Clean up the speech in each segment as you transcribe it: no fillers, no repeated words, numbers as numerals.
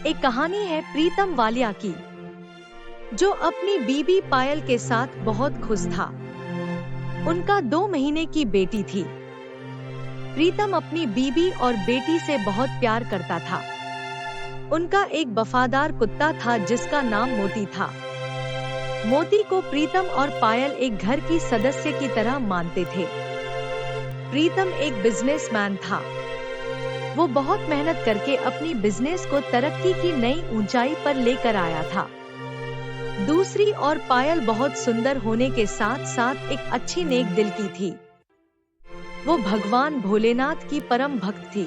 एक कहानी है प्रीतम वालिया की, जो अपनी बीबी पायल के साथ बहुत खुश था। उनका 2 महीने की बेटी थी। प्रीतम अपनी बीबी और बेटी से बहुत प्यार करता था। उनका एक वफादार कुत्ता था जिसका नाम मोती था। मोती को प्रीतम और पायल एक घर की सदस्य की तरह मानते थे। प्रीतम एक बिजनेसमैन था। वो बहुत मेहनत करके अपनी बिजनेस को तरक्की की नई ऊंचाई पर लेकर आया था। दूसरी ओर पायल बहुत सुंदर होने के साथ साथ एक अच्छी नेक दिल की थी। वो भगवान भोलेनाथ की परम भक्त थी।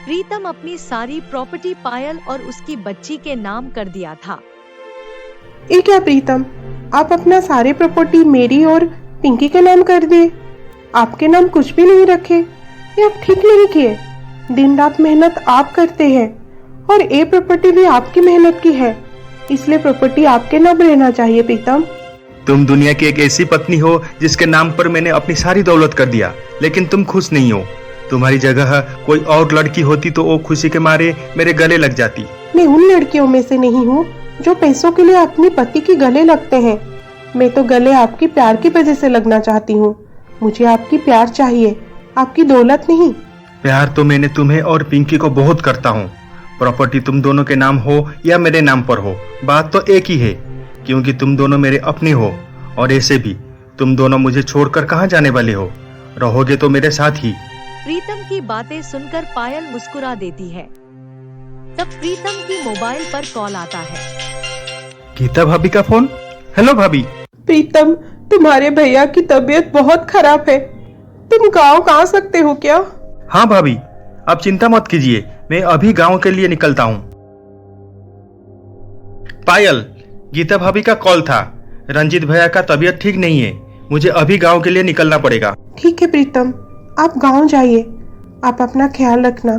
प्रीतम अपनी सारी प्रॉपर्टी पायल और उसकी बच्ची के नाम कर दिया था। ये क्या प्रीतम, आप अपना सारे प्रॉपर्टी मेरी और पिंकी के नाम कर दिए। आपके नाम कुछ भी नहीं रखे। ये आप ठीक नहीं किए। दिन रात मेहनत आप करते हैं और ये प्रॉपर्टी भी आपकी मेहनत की है, इसलिए प्रॉपर्टी आपके नाम रहना चाहिए। प्रीतम, तुम दुनिया की एक ऐसी पत्नी हो जिसके नाम पर मैंने अपनी सारी दौलत कर दिया, लेकिन तुम खुश नहीं हो। तुम्हारी जगह कोई और लड़की होती तो वो खुशी के मारे मेरे गले लग जाती। मैं उन लड़कियों में से नहीं हूँ जो पैसों के लिए अपने पति के गले लगते हैं। मैं तो गले आपकी प्यार की वजह से लगना चाहती हूँ। मुझे आपकी प्यार चाहिए, आपकी दौलत नहीं। प्यार तो मैंने तुम्हें और पिंकी को बहुत करता हूँ। प्रॉपर्टी तुम दोनों के नाम हो या मेरे नाम पर हो, बात तो एक ही है, क्योंकि तुम दोनों मेरे अपने हो। और ऐसे भी तुम दोनों मुझे छोड़कर कहाँ जाने वाले हो, रहोगे तो मेरे साथ ही। प्रीतम की बातें सुनकर पायल मुस्कुरा देती है। तब प्रीतम की मोबाइल पर कॉल आता है। गीता भाभी का फोन। हेलो भाभी। प्रीतम, तुम्हारे भैया की तबीयत बहुत खराब है। तुम गांव आ सकते हो क्या? हाँ भाभी, आप चिंता मत कीजिए, मैं अभी गांव के लिए निकलता हूँ। पायल, गीता भाभी का कॉल था। रंजीत भैया का तबीयत ठीक नहीं है, मुझे अभी गांव के लिए निकलना पड़ेगा। ठीक है प्रीतम, आप गांव जाइए। आप अपना ख्याल रखना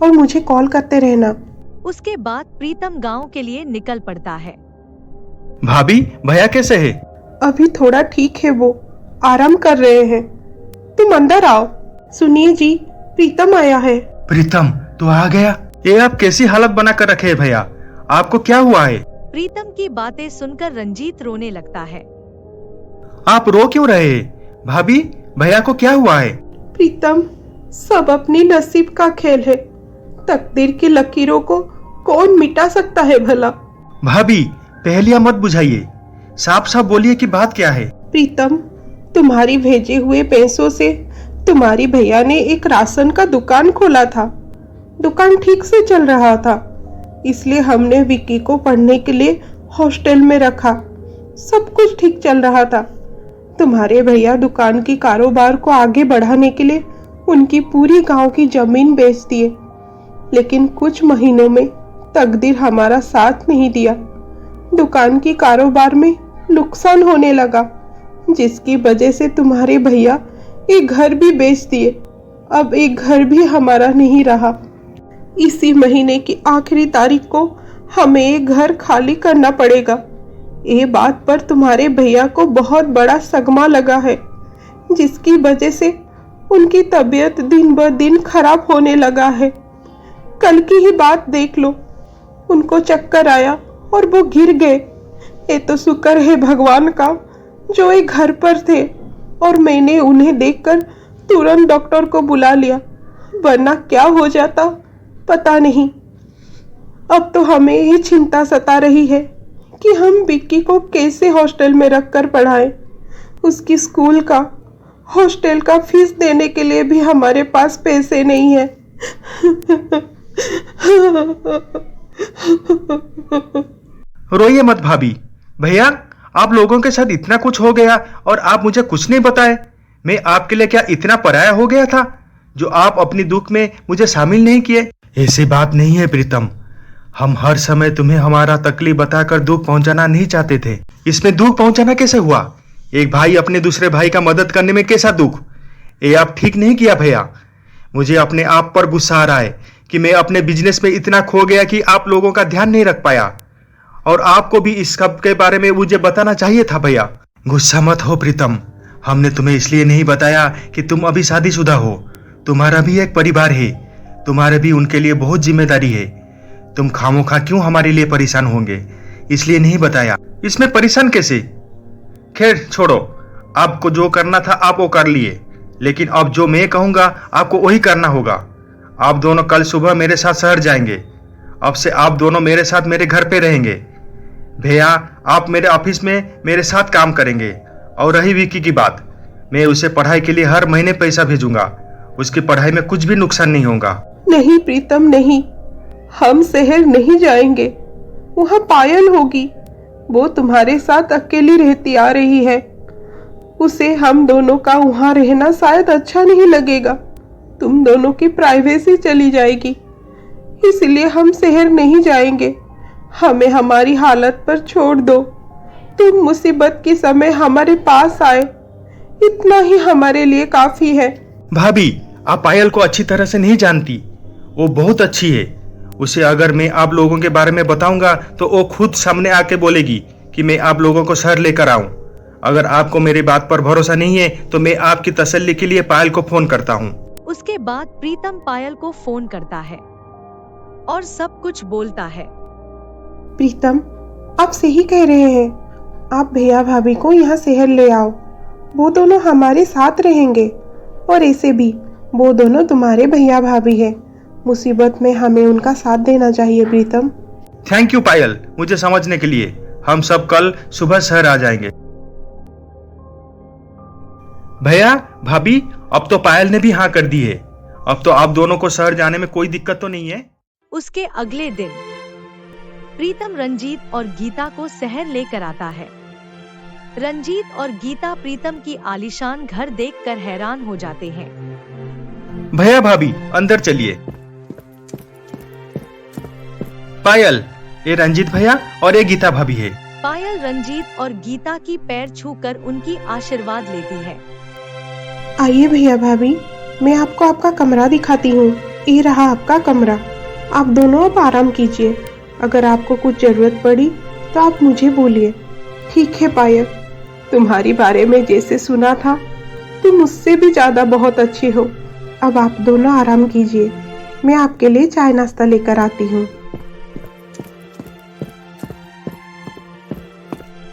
और मुझे कॉल करते रहना। उसके बाद प्रीतम गांव के लिए निकल पड़ता है। भाभी, भैया कैसे है? अभी थोड़ा ठीक है, वो आराम कर रहे हैं। तुम अंदर आओ। सुनिए जी, प्रीतम आया है। प्रीतम, तू आ गया? ये आप कैसी हालत बना कर रखे है भैया, आपको क्या हुआ है? प्रीतम की बातें सुनकर रंजीत रोने लगता है। आप रो क्यों रहे हैं? भाभी, भैया को क्या हुआ है? प्रीतम, सब अपनी नसीब का खेल है। तकदीर की लकीरों को कौन मिटा सकता है भला? भाभी, पहेलियां मत बुझाइए, साफ साफ बोलिए कि बात क्या है। प्रीतम, तुम्हारी भेजे हुए पैसों से तुम्हारी भैया ने एक राशन का दुकान खोला था। दुकान ठीक से चल रहा था, इसलिए हमने विक्की को पढ़ने के लिए हॉस्टल में रखा। सब कुछ ठीक चल रहा था। तुम्हारे भैया दुकान की कारोबार को आगे बढ़ाने के लिए उनकी पूरी गांव की जमीन बेच दिए, लेकिन कुछ महीनों में तकदीर हमारा साथ नहीं दिया। दुकान की कारोबार में नुकसान होने लगा, जिसकी वजह से तुम्हारे भैया एक घर भी बेच दिए। अब एक घर भी हमारा नहीं रहा। इसी महीने की आखिरी तारीख को हमें एक घर खाली करना पड़ेगा। ये बात पर तुम्हारे भैया को बहुत बड़ा सदमा लगा है, जिसकी वजह से उनकी तबीयत दिन ब दिन खराब होने लगा है। कल की ही बात देख लो, उनको चक्कर आया और वो गिर गए। ये तो शुक्र है भगवान का जो एक घर पर थे और मैंने उन्हें देखकर तुरंत डॉक्टर को बुला लिया, वरना क्या हो जाता पता नहीं। अब तो हमें ये चिंता सता रही है कि हम विक्की को कैसे हॉस्टल में रखकर पढ़ाएं। उसकी स्कूल का, हॉस्टल का फीस देने के लिए भी हमारे पास पैसे नहीं है। रोइए मत भाभी। भैया, आप लोगों के साथ इतना कुछ हो गया और आप मुझे कुछ नहीं बताए। मैं आपके लिए क्या इतना पराया हो गया था जो आप अपनी दुख में मुझे शामिल नहीं किए? ऐसी बात नहीं है प्रीतम, हम हर समय तुम्हें हमारा तकलीफ बताकर दुख पहुंचाना नहीं चाहते थे। इसमें दुख पहुंचाना कैसे हुआ? एक भाई अपने दूसरे भाई का मदद करने में कैसा दुख? ये आप ठीक नहीं किया भैया। मुझे अपने आप पर गुस्सा आ रहा है कि मैं अपने बिजनेस में इतना खो गया कि आप लोगों का ध्यान नहीं रख पाया, और आपको भी इस सब के बारे में मुझे बताना चाहिए था भैया। गुस्सा मत हो प्रीतम, हमने तुम्हें इसलिए नहीं बताया कि तुम अभी शादीशुदा हो। तुम्हारा भी एक परिवार है, तुम्हारे भी उनके लिए बहुत जिम्मेदारी है। तुम खामोखा क्यों हमारे लिए परेशान होंगे, इसलिए नहीं बताया। इसमें परेशान कैसे? खैर छोड़ो, आपको जो करना था आप वो कर लिए, लेकिन अब जो मैं कहूंगा आपको वही करना होगा। आप दोनों कल सुबह मेरे साथ शहर जाएंगे। अब से आप दोनों मेरे साथ मेरे घर पे रहेंगे। भैया, आप मेरे ऑफिस में मेरे साथ काम करेंगे। और रही विकी की बात, मैं उसे पढ़ाई के लिए हर महीने पैसा भेजूंगा। उसकी पढ़ाई में कुछ भी नुकसान नहीं होगा। नहीं प्रीतम, नहीं, हम शहर नहीं जाएंगे। वहाँ पायल होगी, वो तुम्हारे साथ अकेली रहती आ रही है। उसे हम दोनों का वहाँ रहना शायद अच्छा नहीं लगेगा। तुम दोनों की प्राइवेसी चली जाएगी, इसलिए हम शहर नहीं जाएंगे। हमें हमारी हालत पर छोड़ दो। तुम मुसीबत के समय हमारे पास आए, इतना ही हमारे लिए काफी है। भाभी, आप पायल को अच्छी तरह से नहीं जानती। वो बहुत अच्छी है। उसे अगर मैं आप लोगों के बारे में बताऊंगा तो वो खुद सामने आके बोलेगी कि मैं आप लोगों को शहर लेकर आऊं। अगर आपको मेरी बात पर भरोसा नहीं है तो मैं आपकी तसल्ली के लिए पायल को फोन करता हूं। उसके बाद प्रीतम पायल को फोन करता है और सब कुछ बोलता है। प्रीतम, आप सही कह रहे हैं। आप भैया भाभी को यहाँ शहर ले आओ, वो दोनों हमारे साथ रहेंगे। और ऐसे भी वो दोनों तुम्हारे भैया भाभी हैं। मुसीबत में हमें उनका साथ देना चाहिए प्रीतम। थैंक यू पायल, मुझे समझने के लिए। हम सब कल सुबह शहर आ जाएंगे। भैया भाभी, अब तो पायल ने भी हाँ कर दी है। अब तो आप दोनों को शहर जाने में कोई दिक्कत तो नहीं है। उसके अगले दिन प्रीतम रंजीत और गीता को शहर लेकर आता है। रंजीत और गीता प्रीतम की आलीशान घर देखकर हैरान हो जाते हैं। भैया भाभी, अंदर चलिए। पायल, ये रंजीत भैया और ये गीता भाभी है। पायल रंजीत और गीता की पैर छूकर उनकी आशीर्वाद लेती है। आइए भैया भाभी, मैं आपको आपका कमरा दिखाती हूँ। ये रहा आपका कमरा। आप दोनों अब आराम कीजिए। अगर आपको कुछ जरूरत पड़ी तो आप मुझे बोलिए। ठीक है पायल, तुम्हारी बारे में जैसे सुना था, तुम मुझसे भी ज्यादा बहुत अच्छी हो। अब आप दोनों आराम कीजिए, मैं आपके लिए चाय नाश्ता लेकर आती हूँ।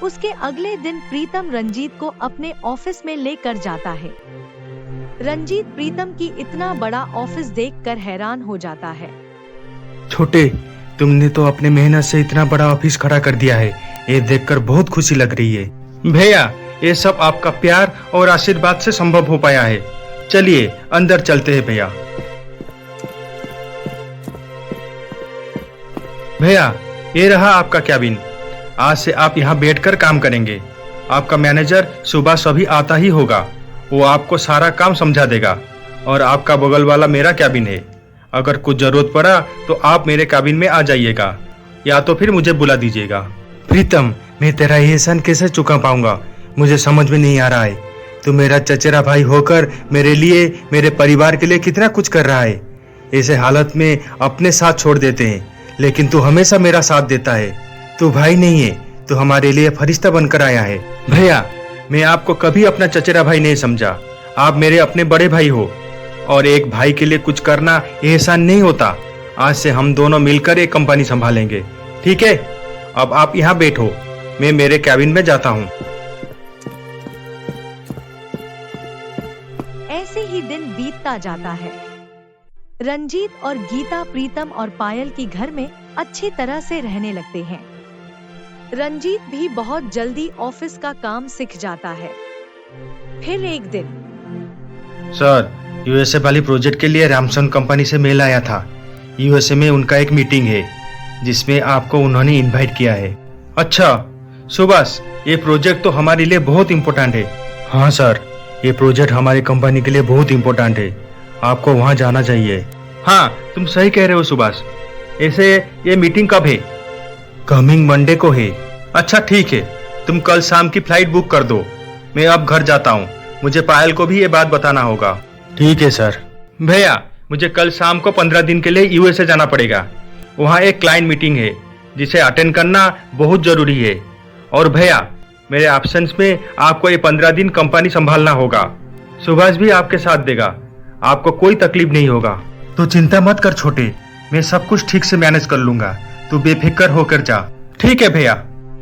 उसके अगले दिन प्रीतम रंजीत को अपने ऑफिस में लेकर जाता है। रंजीत प्रीतम की इतना बड़ा ऑफिस देखकर हैरान हो जाता है। छोटे, तुमने तो अपने मेहनत से इतना बड़ा ऑफिस खड़ा कर दिया है। ये देखकर बहुत खुशी लग रही है। भैया, ये सब आपका प्यार और आशीर्वाद से संभव हो पाया है। चलिए अंदर चलते हैं भैया। भैया, ये रहा आपका कैबिन। आज से आप यहाँ बैठकर काम करेंगे। आपका मैनेजर सुबह सभी आता ही होगा। वो आपको सारा काम समझा देगा। और आपका बगल वाला मेरा कैबिन है। अगर कुछ जरूरत पड़ा तो आप मेरे कैबिन में आ जाइएगा, या तो फिर मुझे बुला दीजिएगा। प्रीतम, मैं तेरा एहसान कैसे चुका पाऊंगा, मुझे समझ में नहीं आ रहा है। तू मेरा चचेरा भाई होकर मेरे लिए, मेरे परिवार के लिए कितना कुछ कर रहा है। ऐसे हालत में अपने साथ छोड़ देते हैं, लेकिन तू हमेशा मेरा साथ देता है। तू भाई नहीं है, तू हमारे लिए फरिश्ता बनकर आया है। भैया, मैं आपको कभी अपना चचेरा भाई नहीं समझा। आप मेरे अपने बड़े भाई हो, और एक भाई के लिए कुछ करना एहसान नहीं होता। आज से हम दोनों मिलकर एक कंपनी संभालेंगे, ठीक है? अब आप यहाँ बैठो, मैं मेरे कैबिन में जाता हूँ। ऐसे ही दिन बीतता जाता है। रंजीत और गीता प्रीतम और पायल की घर में अच्छी तरह से रहने लगते हैं। रंजीत भी बहुत जल्दी ऑफिस का काम सीख जाता है। फिर एक दिन सर, यूएसए वाली प्रोजेक्ट के लिए रैमसन कंपनी से मेल आया था। यूएसए में उनका एक मीटिंग है जिसमें आपको उन्होंने इनवाइट किया है। अच्छा सुभाष, ये प्रोजेक्ट तो हमारे लिए बहुत इम्पोर्टेंट है। हाँ सर, ये प्रोजेक्ट हमारी कंपनी के लिए बहुत इम्पोर्टेंट है। आपको वहाँ जाना चाहिए। हाँ, तुम सही कह रहे हो सुभाष। ऐसे ये मीटिंग कब है? कमिंग मंडे को है। अच्छा ठीक है, तुम कल शाम की फ्लाइट बुक कर दो। मैं अब घर जाता हूँ, मुझे पायल को भी ये बात बताना होगा। ठीक है सर। भैया, मुझे कल शाम को 15 दिन के लिए यूएसए जाना पड़ेगा। वहाँ एक क्लाइंट मीटिंग है जिसे अटेंड करना बहुत जरूरी है। और भैया, मेरे एब्सेंस में आपको ये 15 दिन कंपनी संभालना होगा। सुभाष भी आपके साथ देगा, आपको कोई तकलीफ नहीं होगा। तो चिंता मत कर छोटे, मैं सब कुछ ठीक से मैनेज कर लूंगा, तू बेफिक्र होकर जा। ठीक है भैया।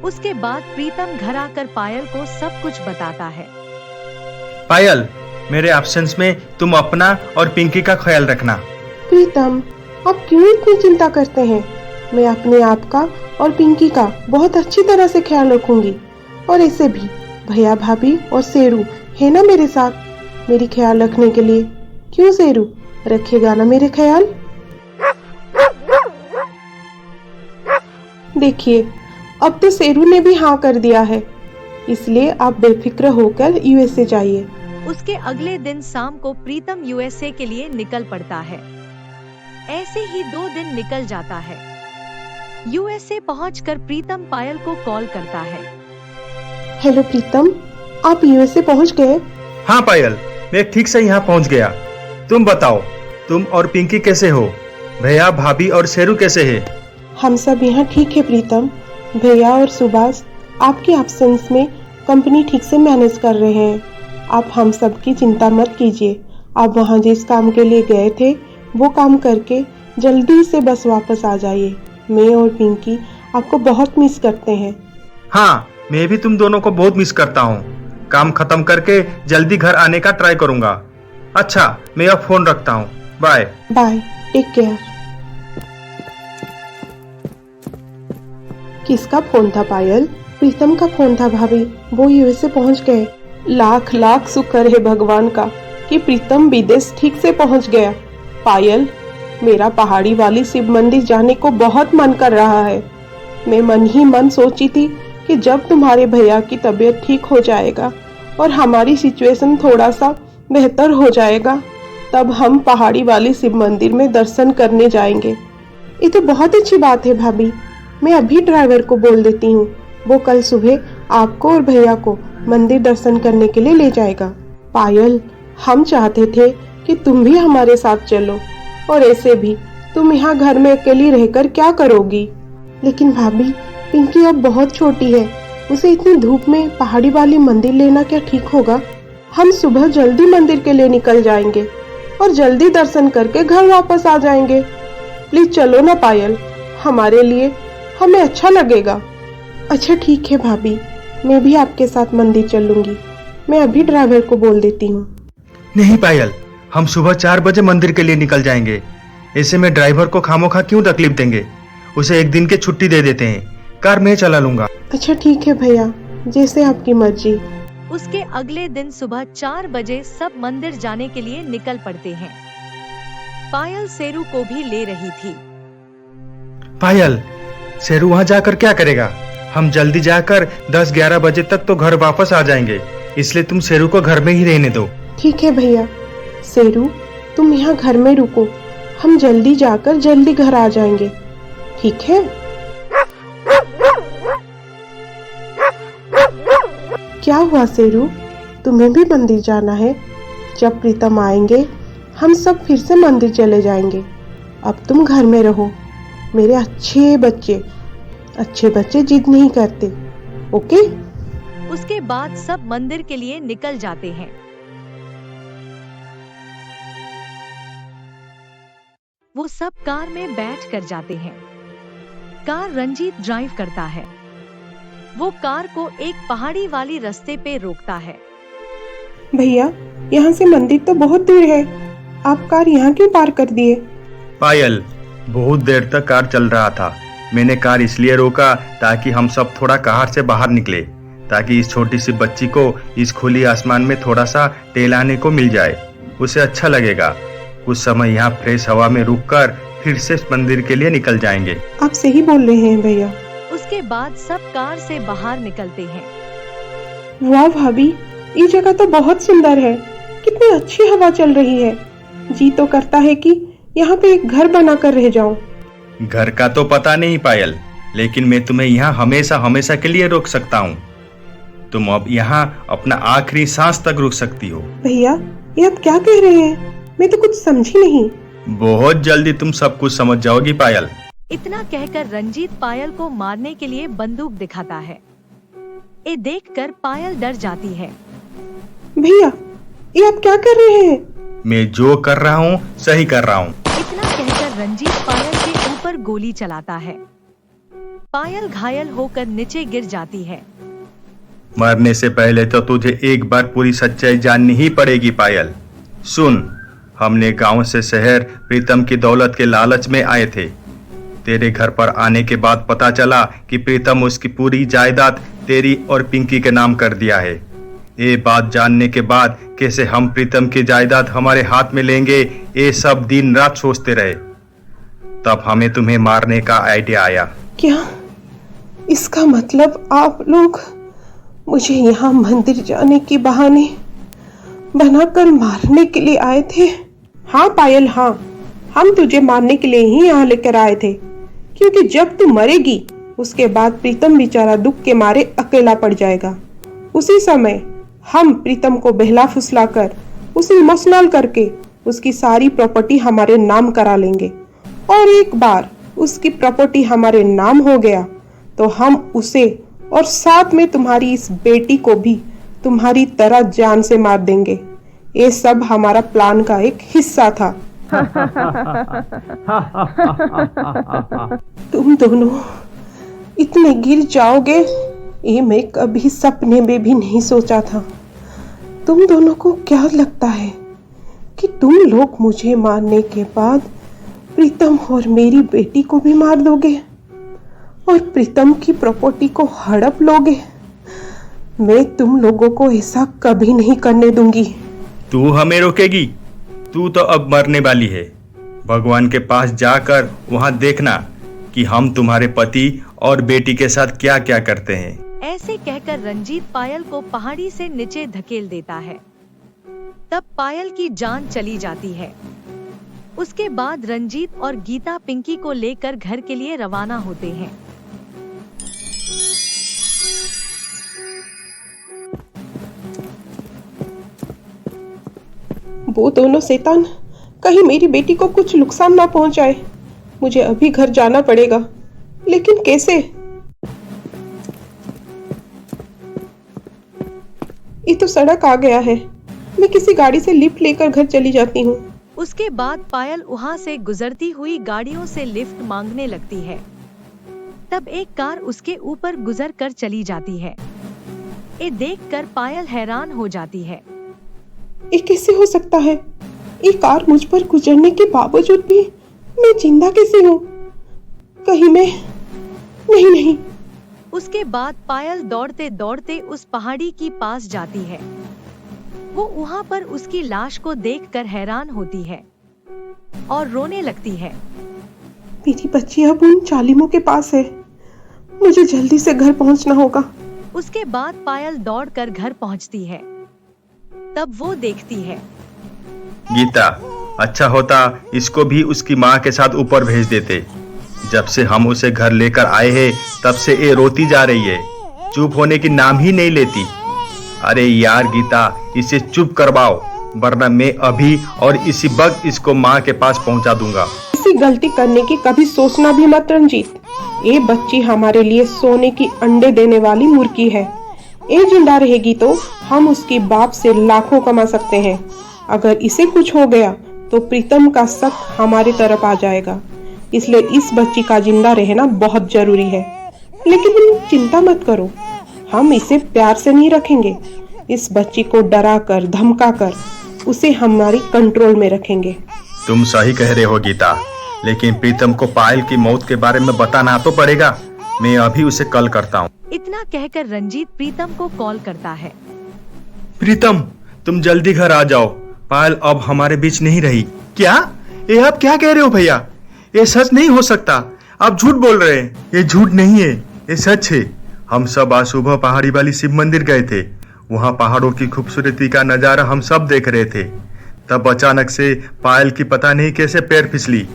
उसके बाद प्रीतम घर आकर पायल को सब कुछ बताता है। पायल, मेरे एब्सेंस में तुम अपना और पिंकी का ख्याल रखना। प्रीतम, आप क्यों इतनी चिंता करते हैं? मैं अपने आप का और पिंकी का बहुत अच्छी तरह से ख्याल रखूंगी। और ऐसे भी भैया भाभी और शेरू है ना मेरे साथ मेरी ख्याल रखने के लिए। क्यों शेरू, रखेगा ना मेरे ख्याल? देखिए, अब तो शेरू ने भी हाँ कर दिया है, इसलिए आप बेफिक्र होकर यूएसए जाइए। उसके अगले दिन शाम को प्रीतम यूएसए के लिए निकल पड़ता है। ऐसे ही 2 दिन निकल जाता है। यूएसए पहुंचकर प्रीतम पायल को कॉल करता है। हेलो प्रीतम, आप यूएसए पहुंच गए? हाँ पायल, मैं ठीक से यहाँ पहुँच गया। तुम बताओ, तुम और पिंकी कैसे हो? भैया भाभी और शेरू कैसे है? हम सब यहाँ ठीक है प्रीतम। भैया और सुभाष आपके एब्सेंस में कंपनी ठीक से मैनेज कर रहे हैं। आप हम सब की चिंता मत कीजिए। आप वहाँ जिस काम के लिए गए थे वो काम करके जल्दी से बस वापस आ जाइए। मैं और पिंकी आपको बहुत मिस करते हैं। हाँ, मैं भी तुम दोनों को बहुत मिस करता हूँ। काम खत्म करके जल्दी घर आने का ट्राई करूंगा। अच्छा, मैं अब फोन रखता हूँ। Bye bye, take care. किसका फोन था पायल? प्रीतम का फोन था भाभी। वो यूएसए पहुंच गए। लाख लाख शुक्र है भगवान का कि प्रीतम विदेश ठीक से पहुंच गया। पायल, मेरा पहाड़ी वाली शिव मंदिर जाने को बहुत मन कर रहा है। मैं मन ही मन सोची थी कि जब तुम्हारे भैया की तबीयत ठीक हो जाएगा और हमारी सिचुएशन थोड़ा सा बेहतर हो जाएगा, तब हम पहाड़ी वाली शिव मंदिर में दर्शन करने जाएंगे। ये तो बहुत अच्छी बात है भाभी। मैं अभी ड्राइवर को बोल देती हूँ, वो कल सुबह आपको और भैया को मंदिर दर्शन करने के लिए ले जाएगा। पायल, हम चाहते थे कि तुम भी हमारे साथ चलो, और ऐसे भी तुम यहाँ घर में अकेली रहकर क्या करोगी? लेकिन भाभी, पिंकी अब बहुत छोटी है, उसे इतनी धूप में पहाड़ी वाली मंदिर लेना क्या ठीक होगा? हम सुबह जल्दी मंदिर के लिए निकल जाएंगे और जल्दी दर्शन करके घर वापस आ जाएंगे। प्लीज चलो ना पायल, हमारे लिए हमें अच्छा लगेगा। अच्छा ठीक है भाभी, मैं भी आपके साथ मंदिर चलूंगी। मैं अभी ड्राइवर को बोल देती हूँ। नहीं पायल, हम सुबह 4 बजे मंदिर के लिए निकल जाएंगे। ऐसे में ड्राइवर को खामोखा क्यों तकलीफ देंगे? उसे 1 दिन की छुट्टी दे देते हैं। कार मैं चला लूंगा। अच्छा ठीक है भैया, जैसे आपकी मर्जी। उसके अगले दिन सुबह 4 बजे सब मंदिर जाने के लिए निकल पड़ते हैं। पायल शेरू को भी ले रही थी। पायल, शेरू वहाँ जाकर क्या करेगा? हम जल्दी जाकर 10-11 बजे तक तो घर वापस आ जाएंगे, इसलिए तुम शेरू को घर में ही रहने दो। ठीक है भैया। शेरू, तुम यहाँ घर में रुको, हम जल्दी जाकर जल्दी घर आ जाएंगे, ठीक है? क्या हुआ शेरू, तुम्हें भी मंदिर जाना है? जब प्रीतम आएंगे हम सब फिर से मंदिर चले जाएंगे। अब तुम घर में रहो। मेरे अच्छे बच्चे जिद नहीं करते, ओके? उसके बाद सब मंदिर के लिए निकल जाते हैं। वो सब कार में बैठ कर जाते हैं। कार रंजीत ड्राइव करता है। वो कार को एक पहाड़ी वाली रास्ते पे रोकता है। भैया, यहाँ से मंदिर तो बहुत दूर है, आप कार यहाँ क्यों पार कर दिए? पायल, बहुत देर तक कार चल रहा था। मैंने कार इसलिए रोका ताकि हम सब थोड़ा कार से बाहर निकले, ताकि इस छोटी सी बच्ची को इस खुली आसमान में थोड़ा सा टहलाने को मिल जाए। उसे अच्छा लगेगा। कुछ समय यहाँ फ्रेश हवा में रुककर फिर से मंदिर के लिए निकल जाएंगे। आप सही बोल रहे हैं भैया। उसके बाद सब कार से बाहर निकलते हैं। वाह भाभी, ये जगह तो बहुत सुंदर है। कितनी अच्छी हवा चल रही है। जी तो करता है कि यहाँ पे एक घर बनाकर रह जाऊं। घर का तो पता नहीं पायल, लेकिन मैं तुम्हें यहाँ हमेशा के लिए रोक सकता हूँ। तुम अब यहाँ अपना आखिरी सांस तक रुक सकती हो। भैया, ये आप क्या कह रहे हैं? मैं तो कुछ समझी नहीं। बहुत जल्दी तुम सब कुछ समझ जाओगी पायल। इतना कहकर रंजीत पायल को मारने के लिए बंदूक दिखाता है। ये देखकर पायल डर जाती है। भैया, ये आप क्या कर रहे हैं? मैं जो कर रहा हूँ सही कर रहा हूँ। इतना कहकर रंजीत पायल गोली चलाता है। पायल घायल होकर नीचे गिर जाती है। मरने से पहले तो तुझे एक बार पूरी सच्चाई जाननी ही पड़ेगी पायल। सुन, हमने गांव से शहर प्रीतम की दौलत के लालच में आए थे। तेरे घर पर आने के बाद पता चला कि प्रीतम उसकी पूरी जायदाद तेरी और पिंकी के नाम कर दिया है। ये बात जानने के बाद कैसे हम प्रीतम की जायदाद हमारे हाथ में लेंगे, ये सब दिन रात सोचते रहे। तब हमें तुम्हें मारने का आइडिया आया। क्या इसका मतलब आप लोग मुझे यहाँ मंदिर जाने के बहाने बनाकर मारने के लिए आए थे? हाँ पायल, हाँ, हम तुझे मारने के लिए ही यहाँ लेकर आए थे, क्योंकि जब तू मरेगी उसके बाद प्रीतम बेचारा दुख के मारे अकेला पड़ जाएगा। उसी समय हम प्रीतम को बहला फुसला कर उसे इमोशनल करके उसकी सारी प्रॉपर्टी हमारे नाम करा लेंगे, और एक बार उसकी प्रॉपर्टी हमारे नाम हो गया तो हम उसे और साथ में तुम्हारी इस बेटी को भी तुम्हारी तरह जान से मार देंगे। ये सब हमारा प्लान का एक हिस्सा था। तुम दोनों इतने गिर जाओगे ये मैं कभी सपने में भी नहीं सोचा था। तुम दोनों को क्या लगता है कि तुम लोग मुझे मारने के बाद प्रीतम और मेरी बेटी को भी मार दोगे और प्रीतम की प्रॉपर्टी को हड़प लोगे? मैं तुम लोगों को ऐसा कभी नहीं करने दूंगी। तू हमें रोकेगी? तू तो अब मरने वाली है। भगवान के पास जाकर वहां देखना कि हम तुम्हारे पति और बेटी के साथ क्या क्या करते हैं। ऐसे कहकर रंजीत पायल को पहाड़ी से नीचे धकेल देता है। तब पायल की जान चली जाती है। उसके बाद रंजीत और गीता पिंकी को लेकर घर के लिए रवाना होते हैं। वो दोनों शैतान कहीं मेरी बेटी को कुछ नुकसान ना पहुंचाए। मुझे अभी घर जाना पड़ेगा, लेकिन कैसे? ये तो सड़क आ गया है। मैं किसी गाड़ी से लिफ्ट लेकर घर चली जाती हूँ। उसके बाद पायल वहाँ से गुजरती हुई गाड़ियों से लिफ्ट मांगने लगती है। तब एक कार उसके ऊपर गुजर कर चली जाती है। ये देखकर पायल हैरान हो जाती है। ये कैसे हो सकता है? ये कार मुझ पर गुजरने के बावजूद भी मैं जिंदा कैसे हूँ? कहीं मैं नहीं। उसके बाद पायल दौड़ते दौड़ते उस पहाड़ी की पास जाती है। वो वहाँ पर उसकी लाश को देखकर हैरान होती है और रोने लगती है। मेरी बच्ची अब उन जालिमों के पास है। मुझे जल्दी से घर पहुँचना होगा। उसके बाद पायल दौड़कर घर पहुँचती है। तब वो देखती है। गीता, अच्छा होता इसको भी उसकी माँ के साथ ऊपर भेज देते। जब से हम उसे घर लेकर आए हैं तब से ये रोती जा रही है, चुप होने की नाम ही नहीं लेती। अरे यार गीता, इसे चुप करवाओ, वरना मैं अभी और इसी वक्त इसको माँ के पास पहुँचा दूंगा। ऐसी गलती करने की कभी सोचना भी मत रंजीत। ये बच्ची हमारे लिए सोने की अंडे देने वाली मुर्गी है। ये जिंदा रहेगी तो हम उसकी बाप से लाखों कमा सकते हैं। अगर इसे कुछ हो गया तो प्रीतम का शक हमारी तरफ आ जाएगा। इसलिए इस बच्ची का जिंदा रहना बहुत जरूरी है। लेकिन तुम चिंता मत करो, हम इसे प्यार से नहीं रखेंगे। इस बच्ची को डरा कर धमका कर उसे हमारी कंट्रोल में रखेंगे। तुम सही कह रहे हो गीता, लेकिन प्रीतम को पायल की मौत के बारे में बताना तो पड़ेगा। मैं अभी उसे कॉल करता हूँ। इतना कहकर रंजीत प्रीतम को कॉल करता है। प्रीतम, तुम जल्दी घर आ जाओ। पायल अब हमारे बीच नहीं रही। क्या? ये आप क्या कह रहे हो भैया? ये सच नहीं हो सकता। आप झूठ बोल रहे हैं। ये झूठ नहीं है, ये सच है। हम सब आज सुबह पहाड़ी वाली शिव मंदिर गए थे। वहाँ पहाड़ों की खूबसूरती का नजारा हम सब देख रहे थे। तब अचानक से पायल की पता नहीं कैसे पैर फिसली,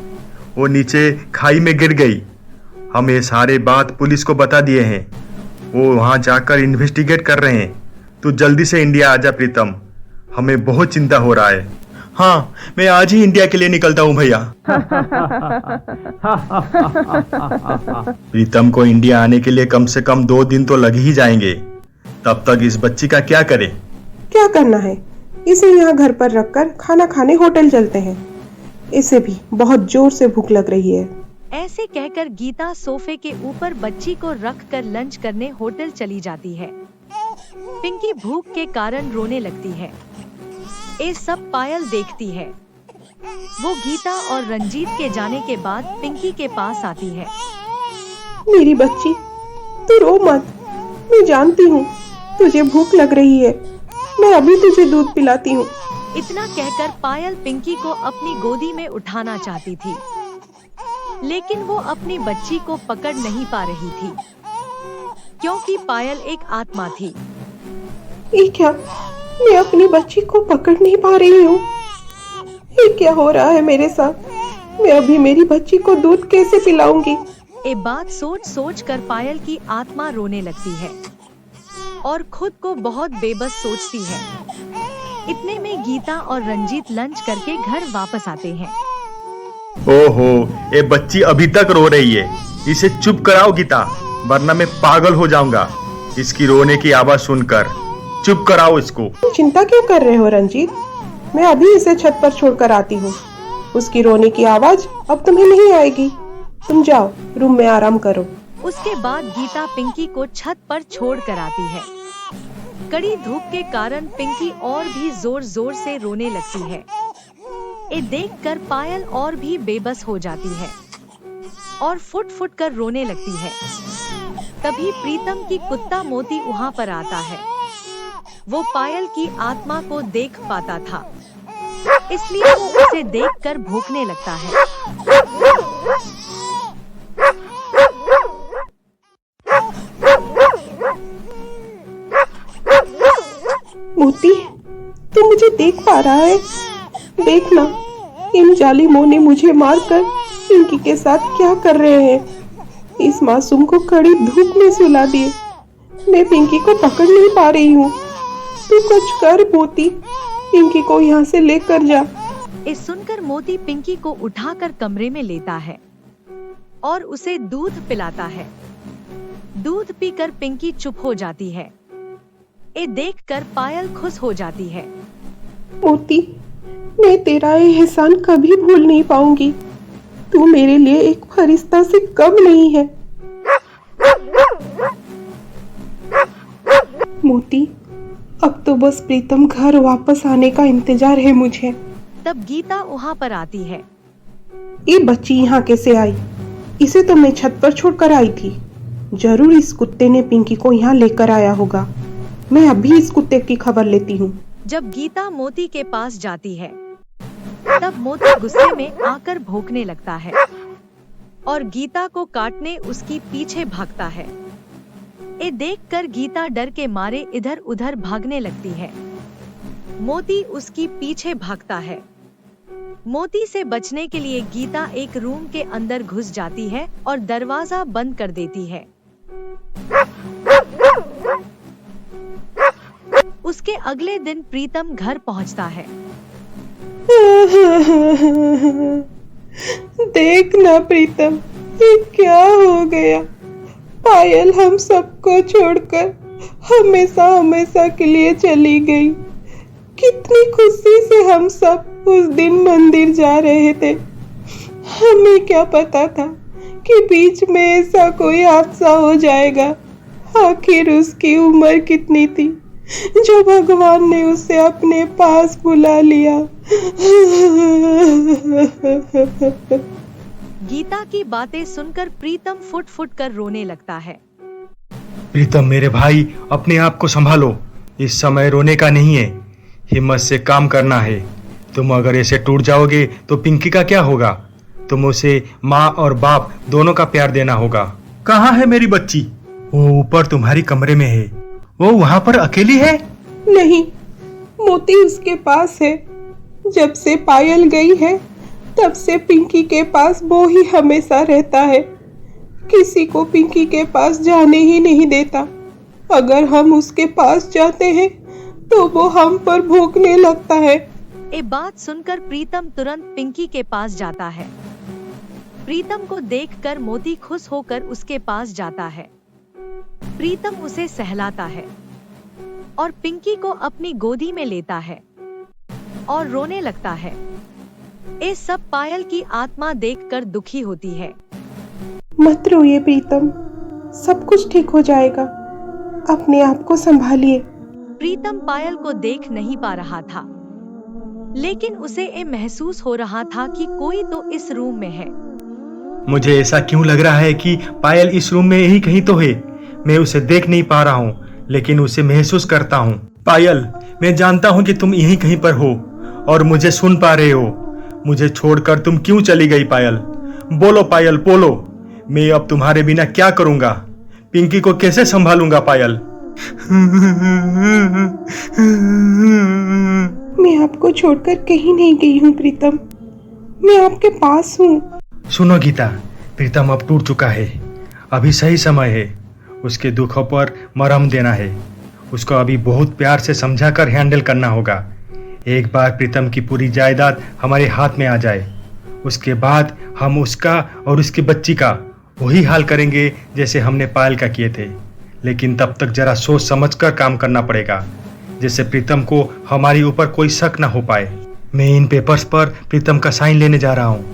वो नीचे खाई में गिर गई। हम ये सारे बात पुलिस को बता दिए हैं। वो वहाँ जाकर इन्वेस्टिगेट कर रहे हैं। तू जल्दी से इंडिया आजा प्रीतम, हमें बहुत चिंता हो रहा है। हाँ, मैं आज ही इंडिया के लिए निकलता हूँ भैया। प्रीतम को इंडिया आने के लिए कम से कम 2 दिन तो लग ही जाएंगे। तब तक इस बच्ची का क्या करें? क्या करना है? इसे यहाँ घर पर रखकर खाना खाने होटल चलते हैं। इसे भी बहुत जोर से भूख लग रही है। ऐसे कहकर गीता सोफे के ऊपर बच्ची को रख कर लंच करने होटल चली जाती है। पिंकी भूख के कारण रोने लगती है। ये सब पायल देखती है। वो गीता और रंजीत के जाने के बाद पिंकी के पास आती है। मेरी बच्ची, तू रो मत। मैं जानती हूँ तुझे भूख लग रही है। मैं अभी तुझे दूध पिलाती हूँ। इतना कहकर पायल पिंकी को अपनी गोदी में उठाना चाहती थी, लेकिन वो अपनी बच्ची को पकड़ नहीं पा रही थी, क्योंकि पायल एक आत्मा थी। ये क्या? मैं अपनी बच्ची को पकड़ नहीं पा रही हूँ। ये क्या हो रहा है मेरे साथ? मैं अभी मेरी बच्ची को दूध कैसे पिलाऊंगी? ये बात सोच सोच कर पायल की आत्मा रोने लगती है और खुद को बहुत बेबस सोचती है। इतने में गीता और रंजीत लंच करके घर वापस आते हैं। ओहो, ये बच्ची अभी तक रो रही है। इसे चुप कराओ गीता, वरना मैं पागल हो जाऊंगा इसकी रोने की आवाज सुनकर। चुप कराओ इसको। चिंता क्यों कर रहे हो रंजीत? मैं अभी इसे छत पर छोड़कर आती हूँ। उसकी रोने की आवाज अब तुम्हें नहीं आएगी। तुम जाओ, रूम में आराम करो। उसके बाद गीता पिंकी को छत पर छोड़ कर आती है। कड़ी धूप के कारण पिंकी और भी जोर जोर से रोने लगती है। ये देखकर पायल और भी बेबस हो जाती है और फुट फुट कर रोने लगती है। तभी प्रीतम की कुत्ता मोती वहाँ पर आता है। वो पायल की आत्मा को देख पाता था, इसलिए वो उसे देखकर भौंकने लगता है। मोती, तू मुझे देख पा रहा है? देखना, इन जालिमों ने मुझे मारकर पिंकी के साथ क्या कर रहे हैं। इस मासूम को कड़ी धूप में सुला दिए। मैं पिंकी को पकड़ नहीं पा रही हूँ। तू कुछ कर मोती, पिंकी को यहाँ से लेकर जा। ये सुनकर मोती पिंकी को उठाकर कमरे में लेता है और उसे दूध पिलाता है। दूध पीकर पिंकी चुप हो जाती है। ये देखकर पायल खुश हो जाती है। मोती, मैं तेरा ये एहसान कभी भूल नहीं पाऊंगी। तू मेरे लिए एक फरिश्ता से कम नहीं है। मोती, अब तो बस प्रीतम घर वापस आने का इंतजार है मुझे। तब गीता वहाँ पर आती है। ये बच्ची यहाँ कैसे आई? इसे तो मैं छत पर छोड़कर आई थी। जरूर इस कुत्ते ने पिंकी को यहाँ लेकर आया होगा। मैं अभी इस कुत्ते की खबर लेती हूँ। जब गीता मोती के पास जाती है, तब मोती गुस्से में आकर भौंकने लगता है और गीता को काटने उसकी पीछे भागता है। ये देखकर गीता डर के मारे इधर उधर भागने लगती है। मोती उसकी पीछे भागता है। मोती से बचने के लिए गीता एक रूम के अंदर घुस जाती है और दरवाजा बंद कर देती है। उसके अगले दिन प्रीतम घर पहुंचता है। देख ना प्रीतम, ये क्या हो गया? पायल हम सबको छोड़कर हमेशा हमेशा के लिए चली गई। कितनी खुशी से हम सब उस दिन मंदिर जा रहे थे। हमें क्या पता था कि बीच में ऐसा कोई हादसा हो जाएगा। आखिर उसकी उम्र कितनी थी जो भगवान ने उसे अपने पास बुला लिया। गीता की बातें सुनकर प्रीतम फुट फुट कर रोने लगता है। प्रीतम मेरे भाई, अपने आप को संभालो। इस समय रोने का नहीं है, हिम्मत से काम करना है। तुम अगर ऐसे टूट जाओगे तो पिंकी का क्या होगा? तुम उसे माँ और बाप दोनों का प्यार देना होगा। कहाँ है मेरी बच्ची? वो ऊपर तुम्हारी कमरे में है। वो वहाँ पर अकेली है? नहीं, मोती उसके पास है। जब से पायल गई है तब से पिंकी के वो ही हमेशा रहता है। किसी को पिंकी के पास जाने ही नहीं देता। अगर हम उसके पास जाते हैं तो वो हम पर भौंकने लगता है। ये बात सुनकर प्रीतम तुरंत पिंकी के पास जाता है। प्रीतम को देखकर मोती खुश होकर उसके पास जाता है। प्रीतम उसे सहलाता है और पिंकी को अपनी गोदी में लेता है और रोने लगता है। ये सब पायल की आत्मा देखकर दुखी होती है। मत रोइए प्रीतम, सब कुछ ठीक हो जाएगा। अपने आप को संभालिए। प्रीतम पायल को देख नहीं पा रहा था, लेकिन उसे ये महसूस हो रहा था कि कोई तो इस रूम में है। मुझे ऐसा क्यों लग रहा है कि पायल इस रूम में यही कहीं तो है। मैं उसे देख नहीं पा रहा हूँ, लेकिन उसे महसूस करता हूँ। पायल, मैं जानता हूँ कि तुम यहीं कहीं पर हो और मुझे सुन पा रहे हो। मुझे छोड़कर तुम क्यों चली गई पायल? बोलो पायल, बोलो। मैं अब तुम्हारे बिना क्या करूंगा? पिंकी को कैसे संभालूंगा पायल? मैं आपको छोड़कर कहीं नहीं गई हूँ प्रीतम, मैं आपके पास हूँ। सुनो गीता, प्रीतम अब टूट चुका है। अभी सही समय है उसके दुखों पर मरहम देना है। उसको अभी बहुत प्यार से समझाकर हैंडल करना होगा। एक बार प्रीतम की पूरी जायदाद हमारे हाथ में आ जाए, उसके बाद हम उसका और उसकी बच्ची का वही हाल करेंगे जैसे हमने पायल का किए थे। लेकिन तब तक जरा सोच समझकर काम करना पड़ेगा, जिससे प्रीतम को हमारे ऊपर कोई शक ना हो पाए। मैं इन पेपर्स पर प्रीतम का साइन लेने जा रहा हूँ।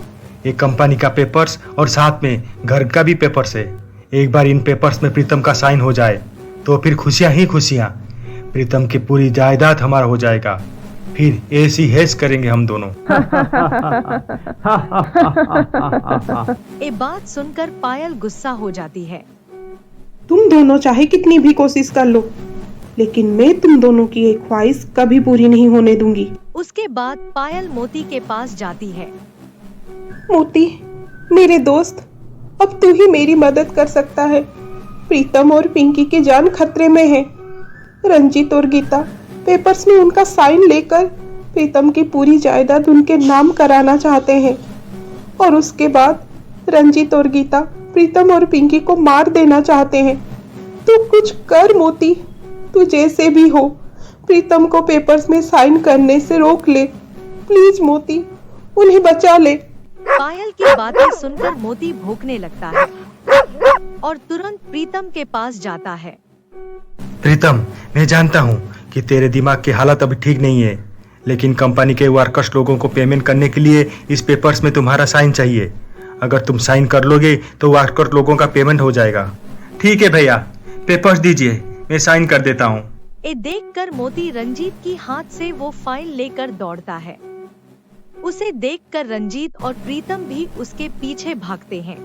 एक कंपनी का पेपर्स और साथ में घर का भी पेपर्स है। एक बार इन पेपर्स में प्रीतम का साइन हो जाए तो फिर खुशियाँ ही खुशियाँ। प्रीतम की पूरी जायदाद हमारा हो जाएगा। फिर ऐसी हेज करेंगे हम दोनों। ये बात सुनकर पायल गुस्सा हो जाती है। तुम दोनों चाहे कितनी भी कोशिश कर लो, लेकिन मैं तुम दोनों की एक ख्वाहिश कभी पूरी नहीं होने दूंगी। उसके बाद पायल मोती के पास जाती है। मोती, मेरे दोस्त, अब तू ही मेरी मदद कर सकता है। प्रीतम और पिंकी की जान खतरे में है। रंजीत और गीता पेपर्स में उनका साइन लेकर प्रीतम की पूरी जायदाद उनके नाम कराना चाहते हैं, और उसके बाद रंजीत और गीता प्रीतम और पिंकी को मार देना चाहते हैं। तू कुछ कर मोती, तू जैसे भी हो प्रीतम को पेपर्स में साइन करने से रोक ले। प्लीज मोती, उन्हें बचा ले। पायल की बातें सुनकर मोती भौंकने लगता है और तुरंत प्रीतम के पास जाता है। प्रीतम, मैं जानता हूँ कि तेरे दिमाग की हालत अभी ठीक नहीं है, लेकिन कंपनी के वर्कर्स लोगों को पेमेंट करने के लिए इस पेपर्स में तुम्हारा साइन चाहिए। अगर तुम साइन कर लोगे तो वर्कर लोगों का पेमेंट हो जाएगा। ठीक है भैया, पेपर्स दीजिए, मैं साइन कर देता हूँ। ये देखकर मोती रंजीत की हाथ से वो फाइल लेकर दौड़ता है। उसे देखकर रंजीत और प्रीतम भी उसके पीछे भागते हैं।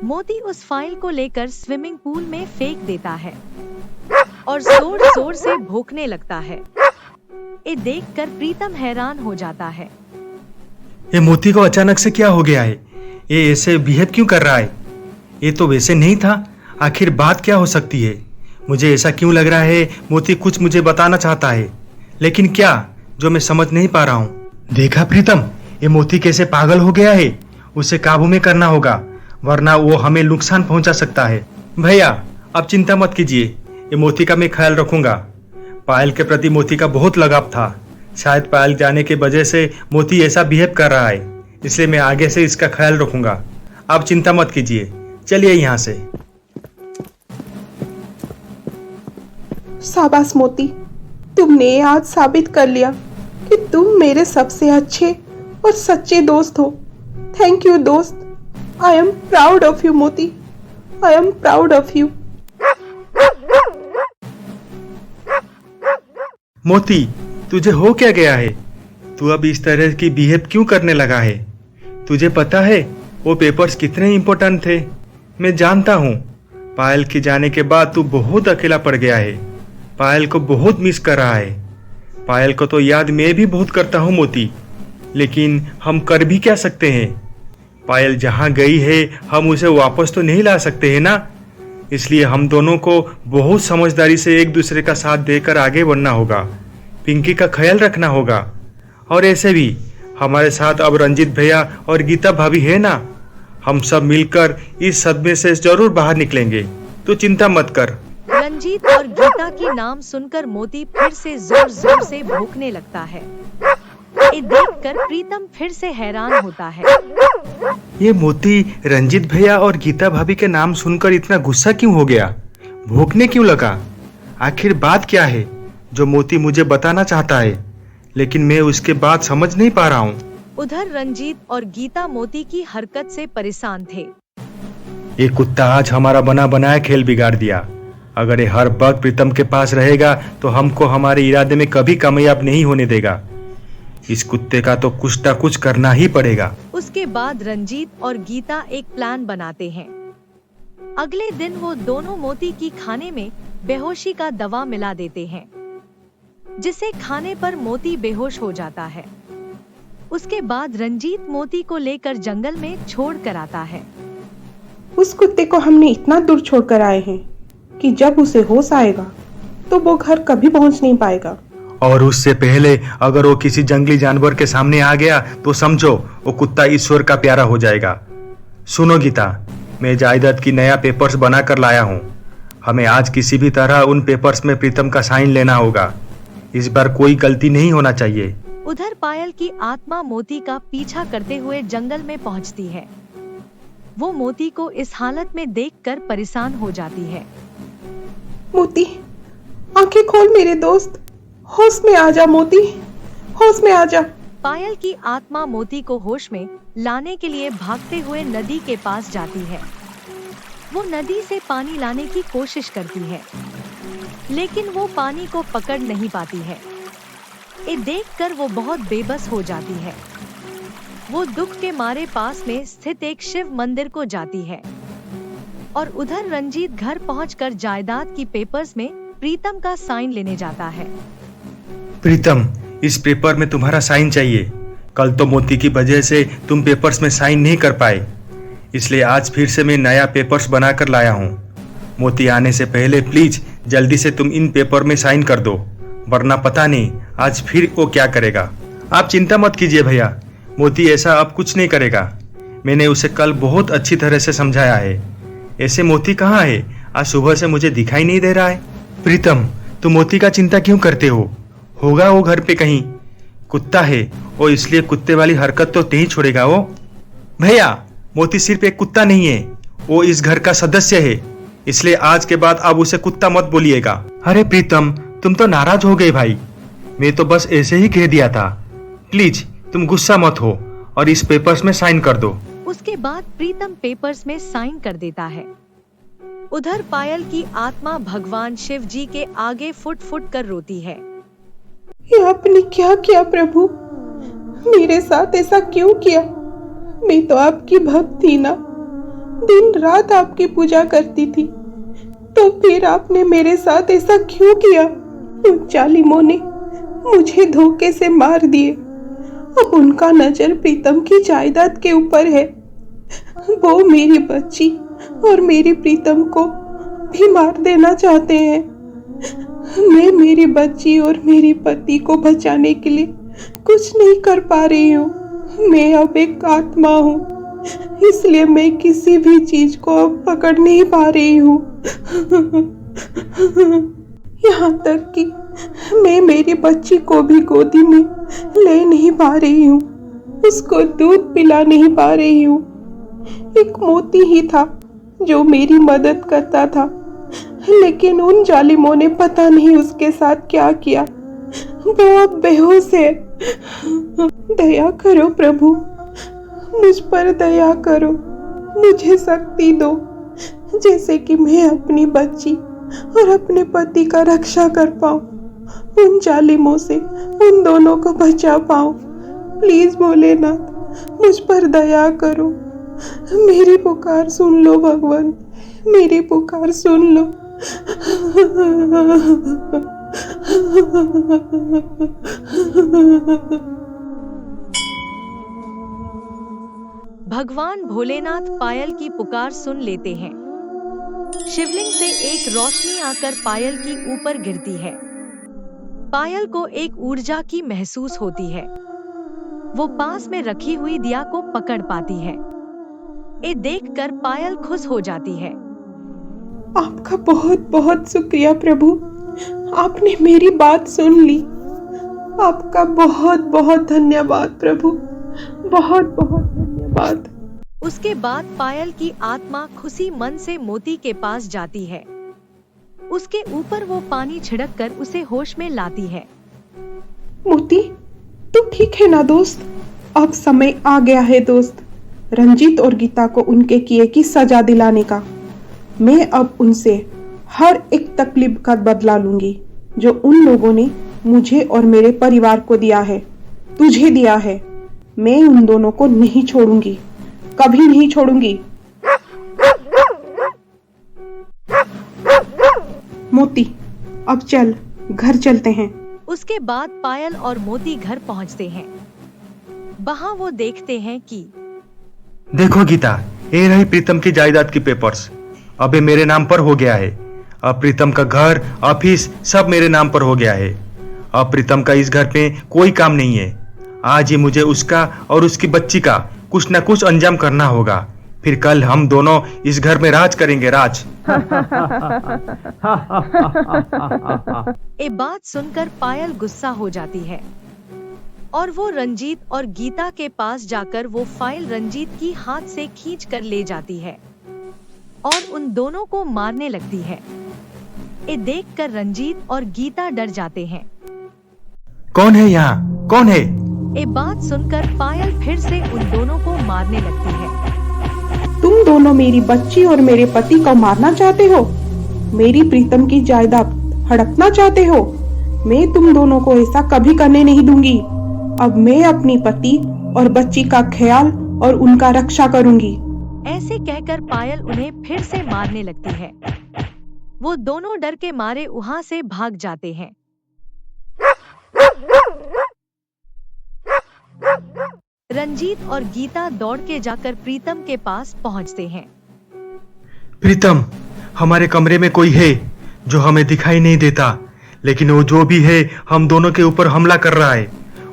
मोती उस फाइल को लेकर स्विमिंग पूल में फेंक देता है और जोर जोर से भौंकने लगता है। ये देखकर प्रीतम हैरान हो जाता है। ये मोती को अचानक से क्या हो गया है? ये ऐसे बिहेव क्यों कर रहा है? ये तो वैसे नहीं था। आखिर बात क्या हो सकती है? मुझे ऐसा क्यों लग रहा है मोती कुछ मुझे बताना चाहता है, लेकिन क्या, जो मैं समझ नहीं पा रहा हूँ। देखा प्रीतम, ये मोती कैसे पागल हो गया है। उसे काबू में करना होगा, वरना वो हमें नुकसान पहुंचा सकता है। भैया, अब चिंता मत कीजिए, ये मोती का मैं ख्याल रखूंगा। पायल के प्रति मोती का बहुत लगाव था। शायद पायल जाने के वजह से मोती ऐसा बिहेव कर रहा है, इसलिए मैं आगे से इसका ख्याल रखूंगा। आप चिंता मत कीजिए, चलिए यहाँ से। शाबाश मोती, तुमने आज साबित कर लिया कि तुम मेरे सबसे अच्छे और सच्चे दोस्त हो। थैंक यू दोस्त। I am proud of you Moti, I am proud of you. Moti, तुझे हो क्या गया है? तू अब इस तरह की बिहेव क्यों करने लगा है? तुझे पता है वो पेपर्स कितने इम्पोर्टेंट थे? मैं जानता हूँ पायल के जाने के बाद तू बहुत अकेला पड़ गया है। पायल को बहुत मिस कर रहा है। पायल को तो याद मैं भी बहुत करता हूँ मोती, लेकिन हम कर भी क्या सकते हैं? पायल जहाँ गई है हम उसे वापस तो नहीं ला सकते हैं ना। इसलिए हम दोनों को बहुत समझदारी से एक दूसरे का साथ देकर आगे बढ़ना होगा। पिंकी का ख्याल रखना होगा, और ऐसे भी हमारे साथ अब रंजीत भैया और गीता भाभी है ना। हम सब मिलकर इस सदमे से जरूर बाहर निकलेंगे, तो चिंता मत कर। रंजीत और गीता के नाम सुनकर मोती फिर से जोर जोर से भौंकने लगता है। ये देखकर प्रीतम फिर से हैरान होता है। ये मोती रंजीत भैया और गीता भाभी के नाम सुनकर इतना गुस्सा क्यों हो गया? भौंकने क्यों लगा? आखिर बात क्या है जो मोती मुझे बताना चाहता है, लेकिन मैं उसके बात समझ नहीं पा रहा हूँ। उधर रंजीत और गीता मोती की हरकत से परेशान थे। ये कुत्ता आज हमारा बना बनाया खेल बिगाड़ दिया। अगर ये हर वक्त प्रीतम के पास रहेगा तो हमको हमारे इरादे में कभी कामयाब नहीं होने देगा। इस कुत्ते का तो कुछ ना कुछ करना ही पड़ेगा। उसके बाद रंजीत और गीता एक प्लान बनाते हैं। अगले दिन वो दोनों मोती की खाने में बेहोशी का दवा मिला देते हैं, जिसे खाने पर मोती बेहोश हो जाता है। उसके बाद रंजीत मोती को लेकर जंगल में छोड़ कर आता है। उस कुत्ते को हमने इतना दूर छोड़कर आए हैं कि जब उसे होश आएगा तो वो घर कभी पहुंच नहीं पाएगा। और उससे पहले अगर वो किसी जंगली जानवर के सामने आ गया तो समझो वो कुत्ता ईश्वर का प्यारा हो जाएगा। सुनो गीता, मैं जायदाद की नया पेपर्स बना कर लाया हूँ। हमें आज किसी भी तरह उन पेपर्स में प्रीतम का साइन लेना होगा। इस बार कोई गलती नहीं होना चाहिए। उधर पायल की आत्मा मोती का पीछा करते हुए जंगल में पहुंचती है। वो मोती को इस हालत में देखकर परेशान हो जाती है। मोती, आंखें खोल मेरे दोस्त, होश में आ जा मोती, होश में आ जा। पायल की आत्मा मोती को होश में लाने के लिए भागते हुए नदी के पास जाती है। वो नदी से पानी लाने की कोशिश करती है, लेकिन वो पानी को पकड़ नहीं पाती है। ये देखकर वो बहुत बेबस हो जाती है। वो दुख के मारे पास में स्थित एक शिव मंदिर को जाती है और उधर रंजीत घर पहुंचकर जायदाद की पेपर्स में प्रीतम का साइन लेने जाता है। प्रीतम, इस पेपर में तुम्हारा साइन चाहिए। कल तो मोती की वजह से तुम पेपर्स में साइन नहीं कर पाए, इसलिए आज फिर से मैं नया पेपर्स बनाकर लाया हूँ। मोती आने से पहले प्लीज जल्दी से तुम इन पेपर में साइन कर दो, वरना पता नहीं आज फिर वो क्या करेगा। आप चिंता मत कीजिए भैया, मोती ऐसा अब कुछ नहीं करेगा। मैंने उसे कल बहुत अच्छी तरह से समझाया है। ऐसे मोती कहाँ है? आज सुबह से मुझे दिखाई नहीं दे रहा है। प्रीतम, तुम मोती का चिंता क्यों करते हो? होगा वो घर पे कहीं। कुत्ता है और इसलिए कुत्ते वाली हरकत तो नहीं छोड़ेगा वो। भैया, मोती सिर्फ एक कुत्ता नहीं है, वो इस घर का सदस्य है, इसलिए आज के बाद आप उसे कुत्ता मत बोलिएगा। अरे प्रीतम, तुम तो नाराज हो गए भाई। मैं तो बस ऐसे ही कह दिया था। प्लीज तुम गुस्सा मत हो और इस पेपर्स में साइन कर दो। उसके बाद प्रीतम पेपर्स में साइन कर देता है। उधर पायल की आत्मा भगवान शिव जी के आगे फुट फुट कर रोती है। ये आपने क्या किया प्रभु? मेरे साथ ऐसा क्यों किया? मैं तो आपकी भक्त थी ना, दिन रात आपकी पूजा करती थी, तो फिर आपने मेरे साथ ऐसा क्यों किया? उन जालिमों ने मुझे धोखे से मार दिए। अब उनका नजर प्रीतम की जायदाद के ऊपर है। वो मेरी बच्ची और मेरी प्रीतम को भी मार देना चाहते हैं। मैं मेरी बच्ची और मेरे पति को बचाने के लिए कुछ नहीं कर पा रही हूँ। मैं अब एक आत्मा हूँ, इसलिए मैं किसी भी चीज को अब पकड़ नहीं पा रही हूँ। यहाँ तक कि मैं मेरी बच्ची को भी गोदी में ले नहीं पा रही हूँ, उसको दूध पिला नहीं पा रही हूँ। एक मोती ही था जो मेरी मदद करता था, लेकिन उन जालिमों ने पता नहीं उसके साथ क्या किया। वो अब बेहोश है। दया करो प्रभु, मुझ पर दया करो, मुझे शक्ति दो, जैसे कि मैं अपनी बच्ची और अपने पति का रक्षा कर पाऊं, उन जालिमों से उन दोनों को बचा पाऊं। प्लीज भोलेनाथ, मुझ पर दया करो। मेरी पुकार सुन लो भगवान, मेरी पुकार सुन लो। भगवान भोलेनाथ पायल की पुकार सुन लेते हैं। शिवलिंग से एक रोशनी आकर पायल की ऊपर गिरती है। पायल को एक ऊर्जा की महसूस होती है। वो पास में रखी हुई दिया को पकड़ पाती है। ये देखकर पायल खुश हो जाती है। आपका बहुत बहुत शुक्रिया प्रभु, आपने मेरी बात सुन ली। आपका बहुत बहुत धन्यवाद प्रभु, बहुत बहुत धन्यवाद। उसके बाद पायल की आत्मा खुशी मन से मोती के पास जाती है। उसके ऊपर वो पानी छिड़क कर उसे होश में लाती है। मोती, तू ठीक है ना दोस्त? अब समय आ गया है दोस्त, रंजीत और गीता को उनके किए की सजा दिलाने का। मैं अब उनसे हर एक तकलीफ का बदला लूंगी जो उन लोगों ने मुझे और मेरे परिवार को दिया है, तुझे दिया है। मैं उन दोनों को नहीं छोड़ूंगी, कभी नहीं छोड़ूंगी। मोती, अब चल, घर चलते हैं। उसके बाद पायल और मोती घर पहुंचते हैं। वहां वो देखते हैं कि देखो गीता, ये रही प्रीतम की जायदाद की पेपर्स। अब ये मेरे नाम पर हो गया है। अब प्रीतम का घर, ऑफिस सब मेरे नाम पर हो गया है। अब प्रीतम का इस घर पे कोई काम नहीं है। आज ही मुझे उसका और उसकी बच्ची का कुछ न कुछ अंजाम करना होगा। फिर कल हम दोनों इस घर में राज करेंगे, राज। ये बात सुनकर पायल गुस्सा हो जाती है और वो रंजीत और गीता के पास जाकर वो फाइल रंजीत की हाथ से खींच कर ले जाती है और उन दोनों को मारने लगती है। ये देखकर रंजीत और गीता डर जाते हैं। कौन है यहाँ, कौन है? ये बात सुनकर पायल फिर से उन दोनों को मारने लगती है। तुम दोनों मेरी बच्ची और मेरे पति को मारना चाहते हो? मेरी प्रीतम की जायदाद हड़पना चाहते हो? मैं तुम दोनों को ऐसा कभी करने नहीं दूंगी। अब मैं अपनी पति और बच्ची का ख्याल और उनका रक्षा करूंगी। ऐसे कहकर पायल उन्हें फिर से मारने लगती है। वो दोनों डर के मारे वहां से भाग जाते हैं। रंजीत और गीता दौड़ के जाकर प्रीतम के पास पहुंचते हैं। प्रीतम, हमारे कमरे में कोई है जो हमें दिखाई नहीं देता, लेकिन वो जो भी है हम दोनों के ऊपर हमला कर रहा है।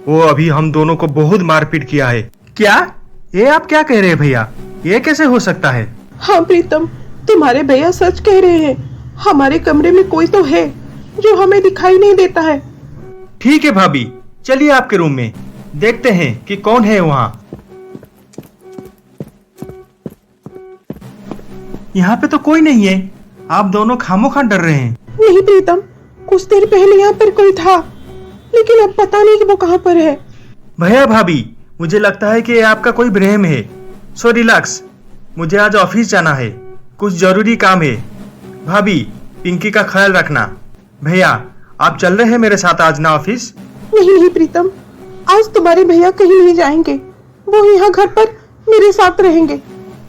वो अभी हम दोनों को बहुत मारपीट किया है। क्या? ये आप क्या कह रहे हैं भैया? ये कैसे हो सकता है? हाँ प्रीतम, तुम्हारे भैया सच कह रहे हैं। हमारे कमरे में कोई तो है जो हमें दिखाई नहीं देता है। ठीक है भाभी, चलिए आपके रूम में देखते हैं कि कौन है वहाँ। यहाँ पे तो कोई नहीं है। आप दोनों खामोखा डर रहे हैं। नहीं प्रीतम, कुछ देर पहले यहाँ पर कोई था, लेकिन अब पता नहीं कि वो कहाँ पर है। भैया भाभी, मुझे लगता है कि ये आपका कोई भ्रम है। सो रिलैक्स, मुझे आज ऑफिस जाना है, कुछ जरूरी काम है। भाभी, पिंकी का ख्याल रखना। भैया, आप चल रहे हैं मेरे साथ आज ना ऑफिस? नहीं प्रीतम, आज तुम्हारे भैया कहीं नहीं जाएंगे। वो यहाँ घर पर मेरे साथ रहेंगे।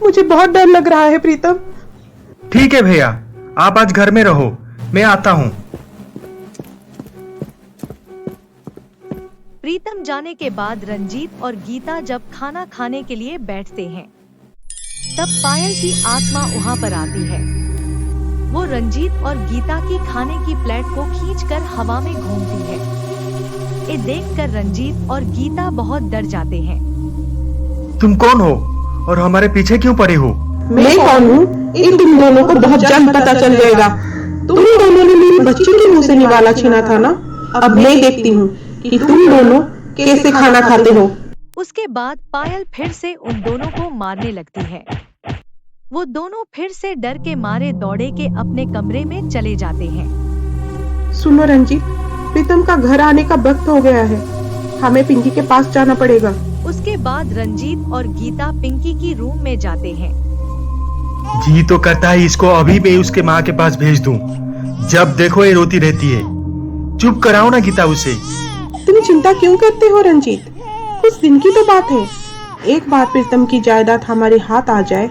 मुझे बहुत डर लग रहा है प्रीतम। ठीक है भैया, आप आज घर में रहो, मैं आता हूँ। प्रीतम जाने के बाद रंजीत और गीता जब खाना खाने के लिए बैठते हैं, तब पायल की आत्मा वहाँ पर आती है। वो रंजीत और गीता की खाने की प्लेट को खींचकर हवा में घूमती है। ये देखकर रंजीत और गीता बहुत डर जाते हैं। तुम कौन हो और हमारे पीछे क्यों पड़े हो? मैं कौन हूँ ये तुम दोनों को बहुत जल्द पता चल जाएगा। तुम दोनों ने मेरी बच्ची के मुंह से निवाला छीना था ना। अब मैं देखती हूँ कि तुम दोनों कैसे खाना खाते हो। उसके बाद पायल फिर से उन दोनों को मारने लगती है। वो दोनों फिर से डर के मारे दौड़े के अपने कमरे में चले जाते हैं। सुनो रंजीत, प्रीतम का घर आने का वक्त हो गया है। हमें पिंकी के पास जाना पड़ेगा। उसके बाद रंजीत और गीता पिंकी की रूम में जाते हैं। जी तो करता है इसको अभी मैं उसके माँ के पास भेज दूं। जब देखो ये रोती रहती है। चुप कराओ ना गीता उसे। तुम चिंता क्यों करते हो रंजीत? कुछ दिन की तो बात है। एक बार प्रीतम की जायदाद हमारे हाथ आ जाए,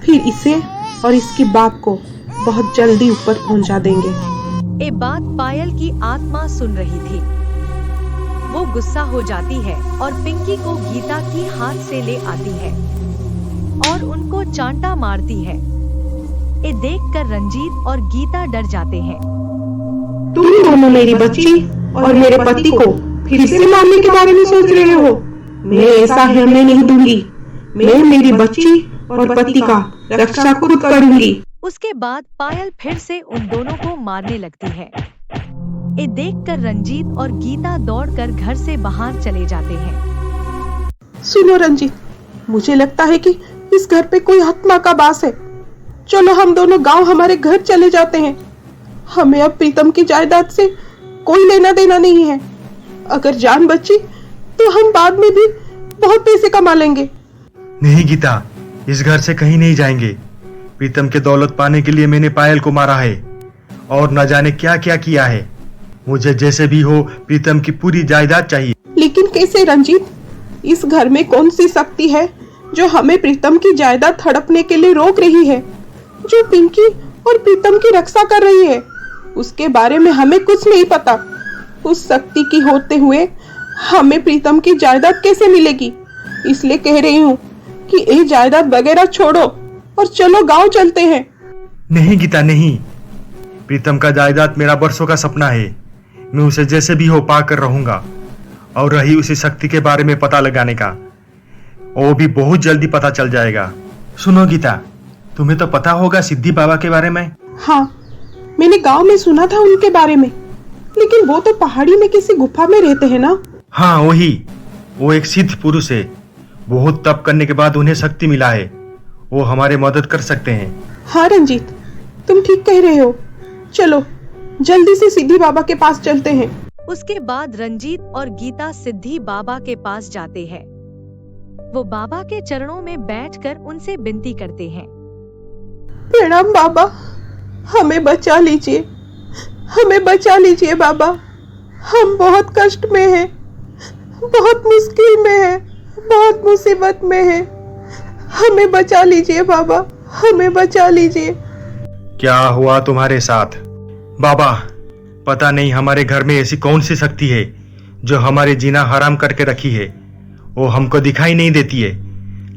फिर इसे और इसके बाप को बहुत जल्दी ऊपर पहुंचा देंगे। ये बात पायल की आत्मा सुन रही थी। वो गुस्सा हो जाती है और पिंकी को गीता की हाथ से ले आती है और उनको चांटा मारती है। ये देखकर रंजीत और गीता डर जाते हैं। तुम दोनों मेरी बच्ची और मेरे पति को फिर से मारने के बारे में सोच रहे हो? मैं ऐसा होने नहीं दूंगी। मैं मेरी बच्ची और पति का रक्षा खुद करूंगी। उसके बाद पायल फिर से उन दोनों को मारने लगती है। ये देखकर रंजीत और गीता दौड़कर घर से बाहर चले जाते हैं। सुनो रंजीत, मुझे लगता है कि इस घर पे कोई आत्मा का वास है। चलो हम दोनों गांव हमारे घर चले जाते हैं। हमें अब प्रीतम की जायदाद से कोई लेना देना नहीं है। अगर जान बची तो हम बाद में भी बहुत पैसे कमा लेंगे। नहीं गीता, इस घर से कहीं नहीं जाएंगे। प्रीतम के दौलत पाने के लिए मैंने पायल को मारा है और न जाने क्या क्या किया है। मुझे जैसे भी हो प्रीतम की पूरी जायदाद चाहिए। लेकिन कैसे रंजीत? इस घर में कौन सी शक्ति है जो हमें प्रीतम की जायदाद हड़पने के लिए रोक रही है? जो पिंकी और प्रीतम की रक्षा कर रही है, उसके बारे में हमें कुछ नहीं पता। उस शक्ति की होते हुए हमें प्रीतम की जायदाद कैसे मिलेगी? इसलिए कह रही हूँ कि ये जायदाद वगैरह छोड़ो और चलो गांव चलते हैं। नहीं गीता, नहीं। प्रीतम का जायदाद मेरा बरसों का सपना है। मैं उसे जैसे भी हो पा कर रहूंगा। और रही उसी शक्ति के बारे में पता लगाने का, वो भी बहुत जल्दी पता चल जाएगा। सुनो गीता, तुम्हें तो पता होगा सिद्धि बाबा के बारे में। हाँ, मैंने गांव में सुना था उनके बारे में, लेकिन वो तो पहाड़ी में किसी गुफा में रहते हैं ना? हाँ वही। वो एक सिद्ध पुरुष है। बहुत तप करने के बाद उन्हें शक्ति मिला है। वो हमारे मदद कर सकते हैं। हाँ रंजीत, तुम ठीक कह रहे हो। चलो जल्दी से सिद्धि बाबा के पास चलते हैं। उसके बाद रंजीत और गीता सिद्धि बाबा के पास जाते हैं। वो बाबा के चरणों में बैठकर उनसे विनती करते हैं। प्रणाम बाबा, हमें बचा लीजिए, हमें बचा लीजिए बाबा। हम बहुत कष्ट में हैं, बहुत मुश्किल में हैं, बहुत मुसीबत में हैं। हमें बचा लीजिए बाबा, हमें बचा लीजिए। क्या हुआ तुम्हारे साथ? बाबा, पता नहीं हमारे घर में ऐसी कौन सी शक्ति है जो हमारे जीना हराम करके रखी है। वो हमको दिखाई नहीं देती है,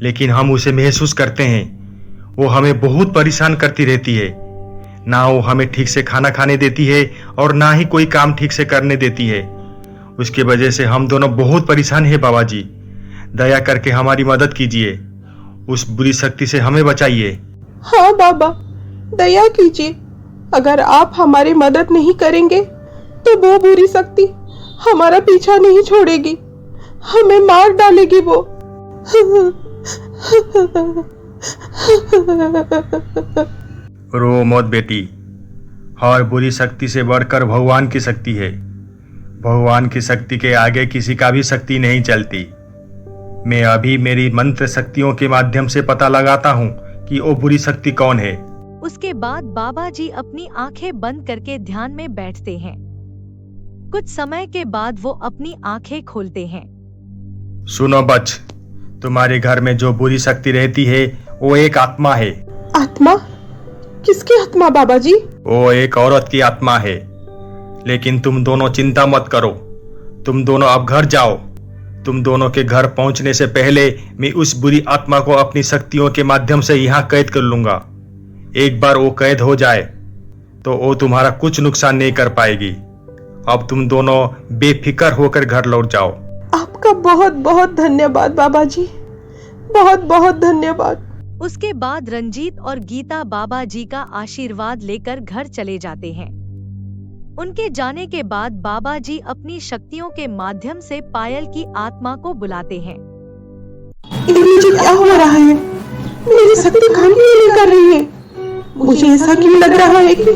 लेकिन हम उसे महसूस करते हैं। वो हमें बहुत परेशान करती रहती है। ना वो हमें ठीक से खाना खाने देती है और ना ही कोई काम ठीक से करने देती है। उसकी वजह से हम दोनों बहुत परेशान हैं। बाबा जी, दया करके हमारी मदद कीजिए। उस बुरी शक्ति से हमें बचाइए। हाँ बाबा, दया कीजिए। अगर आप हमारी मदद नहीं करेंगे तो वो बुरी शक्ति हमारा पीछा नहीं छोड़ेगी, हमें मार डालेगी वो। रो मत बेटी। हर बुरी शक्ति से बढ़कर भगवान की शक्ति है। भगवान की शक्ति के आगे किसी का भी शक्ति नहीं चलती। मैं अभी मेरी मंत्र शक्तियों के माध्यम से पता लगाता हूँ कि वो बुरी शक्ति कौन है। उसके बाद बाबा जी अपनी आंखें बंद करके ध्यान में बैठते हैं। कुछ समय के बाद वो अपनी आंखें खोलते हैं। सुनो बच, तुम्हारे घर में जो बुरी शक्ति रहती है वो एक आत्मा है। आत्मा? किसकी आत्मा बाबा जी? वो एक औरत की आत्मा है। लेकिन तुम दोनों चिंता मत करो। तुम दोनों अब घर जाओ। तुम दोनों के घर पहुंचने से पहले मैं उस बुरी आत्मा को अपनी शक्तियों के माध्यम से यहाँ कैद कर लूंगा। एक बार वो कैद हो जाए तो वो तुम्हारा कुछ नुकसान नहीं कर पाएगी। अब तुम दोनों बेफिक्र होकर घर लौट जाओ। आपका बहुत बहुत धन्यवाद बाबा जी, बहुत बहुत धन्यवाद। उसके बाद रंजीत और गीता बाबा जी का आशीर्वाद लेकर घर चले जाते हैं। उनके जाने के बाद बाबा जी अपनी शक्तियों के माध्यम से पायल की आत्मा को बुलाते हैं। मुझे क्या हो रहा है? मेरी शक्ति काम नहीं कर रही है। मुझे ऐसा क्यों लग रहा है कि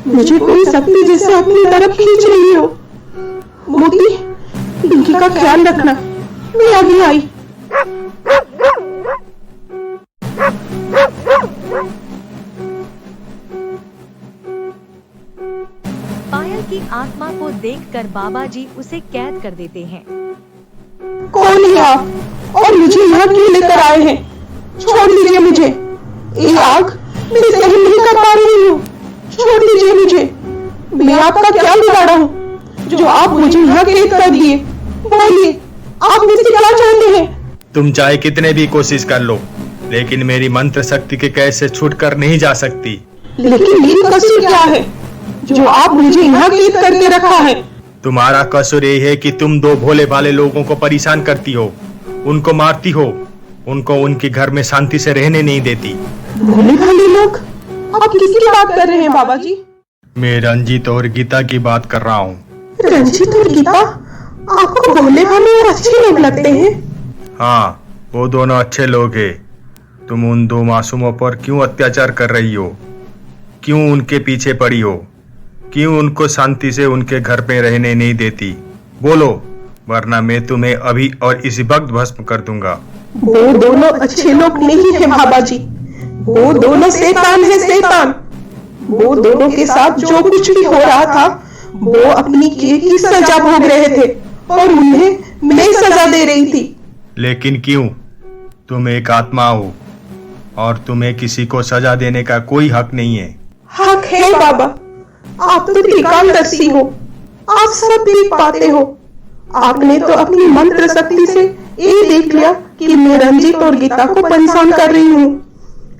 मुझे कोई शक्ति जैसे अपनी तरफ खींच रही हो। मोती, पिंकी का ख्याल रखना, मैं अभी आई। पायल की आत्मा को देखकर बाबा जी उसे कैद कर देते हैं। कौन है आप और मुझे यहाँ क्यों लेकर आए हैं? छोड़ दीजिए मुझे। ये आग मैं सहन नहीं कर पा रही हूँ। छोड़ दीजिए मुझे। मैं आपका क्या बिगाड़ा हूँ जो आप मुझे यहाँ कैद कर दिए? बोलिए, आप मुझसे क्या चाहते हैं? तुम चाहे कितने भी कोशिश कर लो, लेकिन मेरी मंत्र शक्ति के कैद से छूट कर नहीं जा सकती। लेकिन मेरी कसूर क्या है जो आप मुझे यहाँ कैद करके रखा है? तुम्हारा कसूर ये है कि तुम दो भोले भाले लोगों को परेशान करती हो, उनको मारती हो, उनको उनके घर में शांति से रहने नहीं देती। भोले भाले लोग? आप किसकी बात कर रहे हैं बाबा जी? मैं रंजीत और गीता की बात कर रहा हूँ। रंजीत और गीता आपको भोले भाले और अच्छे लोग लगते हैं? हाँ, वो दोनों अच्छे लोग हैं। तुम उन दो मासूमों पर क्यों अत्याचार कर रही हो? क्यों उनके पीछे पड़ी हो? क्यों उनको शांति से उनके घर में रहने नहीं देती? बोलो, वरना मैं तुम्हें अभी और इसी वक्त भस्म कर दूंगा। वो दोनों अच्छे लोग नहीं है बाबा जी, वो दोनों शैतान है, शैतान। वो दोनों के साथ जो कुछ भी हो रहा था वो अपनी किए की सजा भोग रहे थे और उन्हें मैं सजा दे रही थी। लेकिन क्यों? तुम एक आत्मा हो और तुम्हें किसी को सजा देने का कोई हक नहीं है। हक है बाबा, आप तो त्रिकालदर्शी हो, आप सब देख पाते हो। आपने तो अपनी मंत्र शक्ति से ये देख लिया कि मैं रंजीत और गीता को परेशान कर रही हूँ,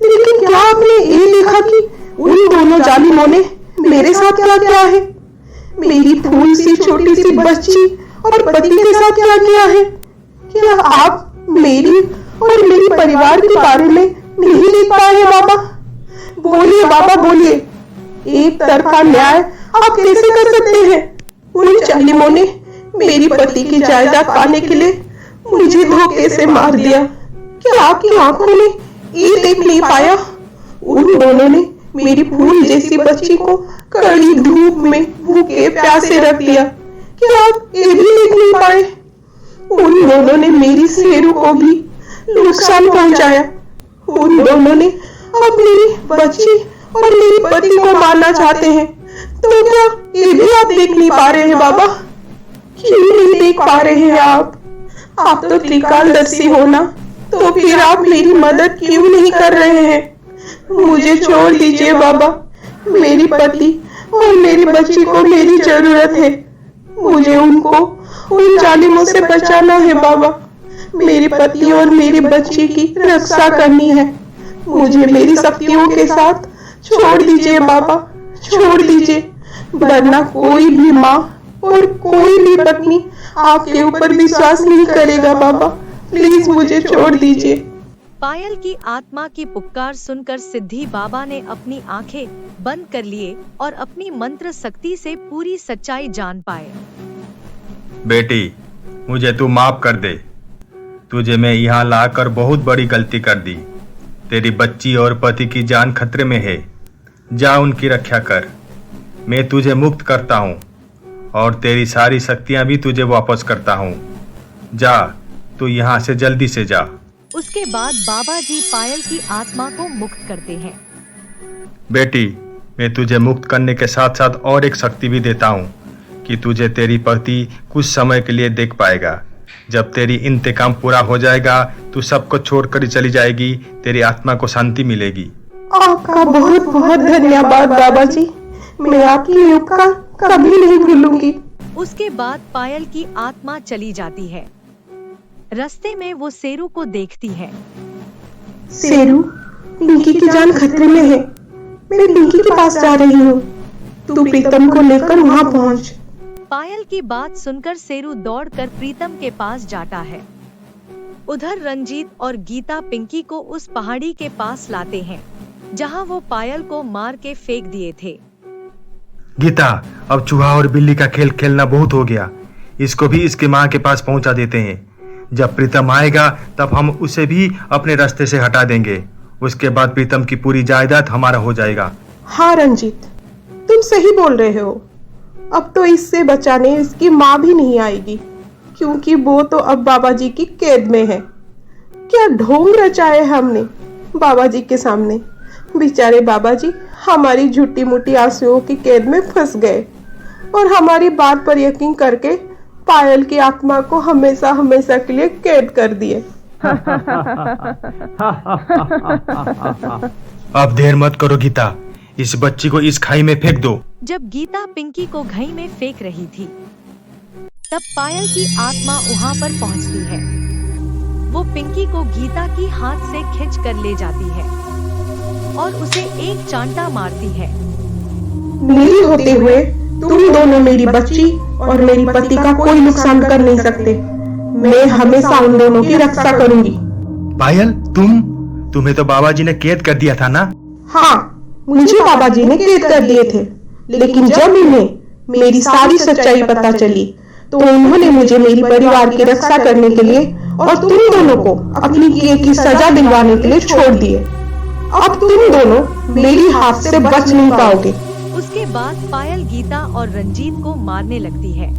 लेकिन क्या आपने ये देखा कि उन दोनों जालिमों ने मेरे साथ क्या किया है? मेरी फूल सी छोटी सी बच्ची और पति के साथ क्या किया है? क्या आप मेरी और मेरे परिवार के बारे में नहीं देख पाए हैं बाबा? बोलिए बाबा, बोलिए, एक तरफा न्याय आप कैसे कर सकते हैं? उन जालिमों ने मेरी पति की जायदाद पाने के लिए मुझे धोखे से मार दिया। क्या आपकी आंखों ने ये देख नहीं पाया? उन दोनों ने मेरी फूल जैसी बच्ची को कड़ी धूप में भूखे प्यासे रख दिया। क्या आप ये भी देख नहीं पाए? उन दोनों ने मेरी शेरू को भी नुकसान पहुंचाया। उन दोनों ने अब मेरी बच्ची और मेरी पति को मारना चाहते हैं। तो क्या ये भी आप देख नहीं पा रहे हैं बाबा? क्यों नहीं देख पा रहे हैं आप? आप तो त्रिकालदर्शी हो ना, तो फिर आप मेरी मदद क्यों नहीं कर रहे हैं? मुझे छोड़ दीजिए बाबा, मेरी पति और मेरी बच्ची को मेरी जरूरत है। मुझे उनको उन जालिमों से बचाना है बाबा। मेरी पति और मेरी बच्ची की रक्षा करनी है। मुझे मेरी शक्तियों के साथ छोड़ दीजिए बाबा, छोड़ दीजिए, वरना कोई भी माँ और कोई भी पत्नी आपके ऊपर विश्वास नहीं करेगा बाबा। प्लीज मुझे छोड़ दीजिए। पायल की आत्मा की पुकार सुनकर सिद्धि बाबा ने अपनी आंखें बंद कर लिए और अपनी मंत्र शक्ति से पूरी सच्चाई जान पाए। बेटी, मुझे तू माफ कर दे। तुझे मैं यहाँ लाकर बहुत बड़ी गलती कर दी। तेरी बच्ची और पति की जान खतरे में है। जा उनकी रक्षा कर। मैं तुझे मुक्त करता हूँ और तेरी सारी शक्तियाँ भी तुझे वापस करता हूँ। जा, तू यहाँ से जल्दी से जा। उसके बाद बाबा जी पायल की आत्मा को मुक्त करते हैं। बेटी, मैं तुझे मुक्त करने के साथ साथ और एक शक्ति भी देता हूँ कि तुझे तेरी पति कुछ समय के लिए देख पाएगा। जब तेरी इंतकाम पूरा हो जाएगा तू सबको छोड़कर ही चली जाएगी। तेरी आत्मा को शांति मिलेगी। आपका बहुत बहुत धन्यवाद बाबा जी, मैं आपकी उपकार कभी नहीं भूलूंगी। उसके बाद पायल की आत्मा चली जाती है। रास्ते में वो शेरू को देखती है। शेरू, पिंकी की जान खतरे में है। मैं पिंकी के पास जा रही हूँ, तू प्रीतम को लेकर वहाँ पहुँच। पायल की बात सुनकर शेरू दौड़कर प्रीतम के पास जाता है। उधर रंजीत और गीता पिंकी को उस पहाड़ी के पास लाते हैं जहाँ वो पायल को मार के फेंक दिए थे। गीता, अब चूहा और बिल्ली का खेल खेलना बहुत हो गया। इसको भी इसके माँ के पास पहुँचा देते हैं। जब प्रीतम आएगा तब हम उसे भी अपने रास्ते से हटा देंगे। उसके बाद प्रीतम की पूरी जायदाद हमारा हो जाएगा। हाँ रंजीत, तुम सही बोल रहे हो। अब तो इससे बचाने इसकी माँ भी नहीं आएगी, क्योंकि वो तो अब बाबा जी की कैद में है। क्या ढोंग रचाए हमने बाबा जी के सामने। बेचारे बाबा जी हमारी झूठी मूठी आंसुओं की कैद में फंस गए और हमारी बात पर यकीन करके पायल की आत्मा को हमेशा हमेशा के लिए कैद कर दिए। अब देर मत करो गीता, इस बच्ची को इस खाई में फेंक दो। जब गीता पिंकी को घई में फेंक रही थी तब पायल की आत्मा वहाँ पर पहुँचती है। वो पिंकी को गीता की हाथ से खींच कर ले जाती है और उसे एक चांटा मारती है। मेरी होते हुए तुम दोनों मेरी बच्ची और मेरी पति का कोई नुकसान कर नहीं सकते। मैं हमेशा उन दोनों की रक्षा करूंगी। पायल, तुम्हें तो बाबा जी ने कैद कर दिया था ना? हाँ, मुझे बाबा जी ने कैद कर दिए थे, लेकिन जब इन्हें मेरी सारी सच्चाई पता चली तो उन्होंने मुझे मेरी परिवार की रक्षा करने के लिए और तुम दोनों को अपनी किए की सजा दिलवाने के लिए छोड़ दिए। अब तुम दोनों मेरी हाथ से बच नहीं पाओगे। उसके बाद पायल गीता और रंजीत को मारने लगती है।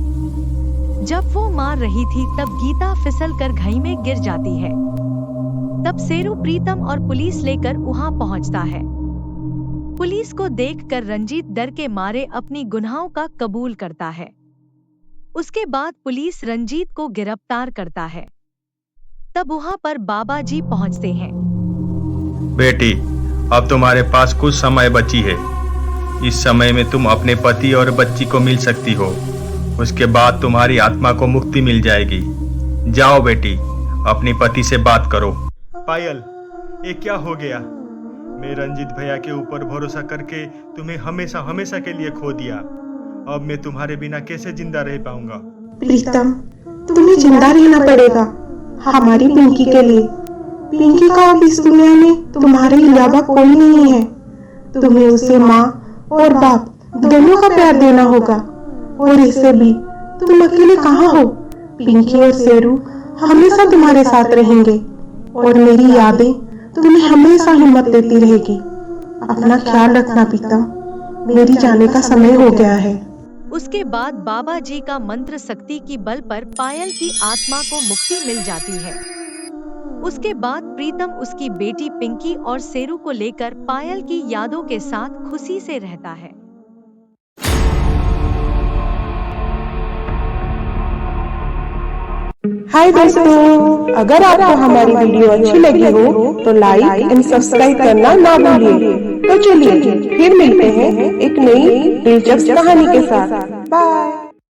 जब वो मार रही थी तब गीता फिसलकर घई में गिर जाती है। तब शेरू प्रीतम और पुलिस लेकर वहां पहुंचता है। पुलिस को देखकर रंजीत डर के मारे अपनी गुनाहों का कबूल करता है। उसके बाद पुलिस रंजीत को गिरफ्तार करता है। तब वहां पर बाबा जी पहुंचते हैं। बेटी, अब तुम्हारे पास कुछ समय बची है। इस समय में तुम अपने पति और बच्ची को मिल सकती हो। उसके बाद तुम्हारी आत्मा को मुक्ति मिल जाएगी। जाओ बेटी, अपनी पति से बात करो। पायल, ये क्या हो गया? मैं रंजीत भैया के ऊपर भरोसा करके तुम्हें हमेशा हमेशा के लिए खो दिया। अब मैं तुम्हारे बिना कैसे जिंदा रह पाऊंगा? प्रीतम, तुम्हें जिंदा रहना पड़ेगा हमारी पिंकी के लिए। पिंकी का अब इस दुनिया में तुम्हारे अलावा कोई नहीं है। तुम्हें उसे माँ और बाप दोनों का प्यार देना होगा। और ऐसे भी तुम अकेले कहाँ हो? पिंकी और शेरू हमेशा तुम्हारे साथ रहेंगे और मेरी यादें तुम्हें हमेशा हिम्मत देती रहेगी। अपना ख्याल रखना प्रीतम, मेरी जाने का समय हो गया है। उसके बाद बाबा जी का मंत्र शक्ति की बल पर पायल की आत्मा को मुक्ति मिल जाती है। उसके बाद प्रीतम उसकी बेटी पिंकी और शेरू को लेकर पायल की यादों के साथ खुशी से रहता है। हाय दोस्तों, अगर आपको हमारी वीडियो अच्छी लगी हो तो लाइक एंड सब्सक्राइब करना ना भूलिए। तो चलिए फिर मिलते हैं एक नई दिलचस्प कहानी के साथ। बाय।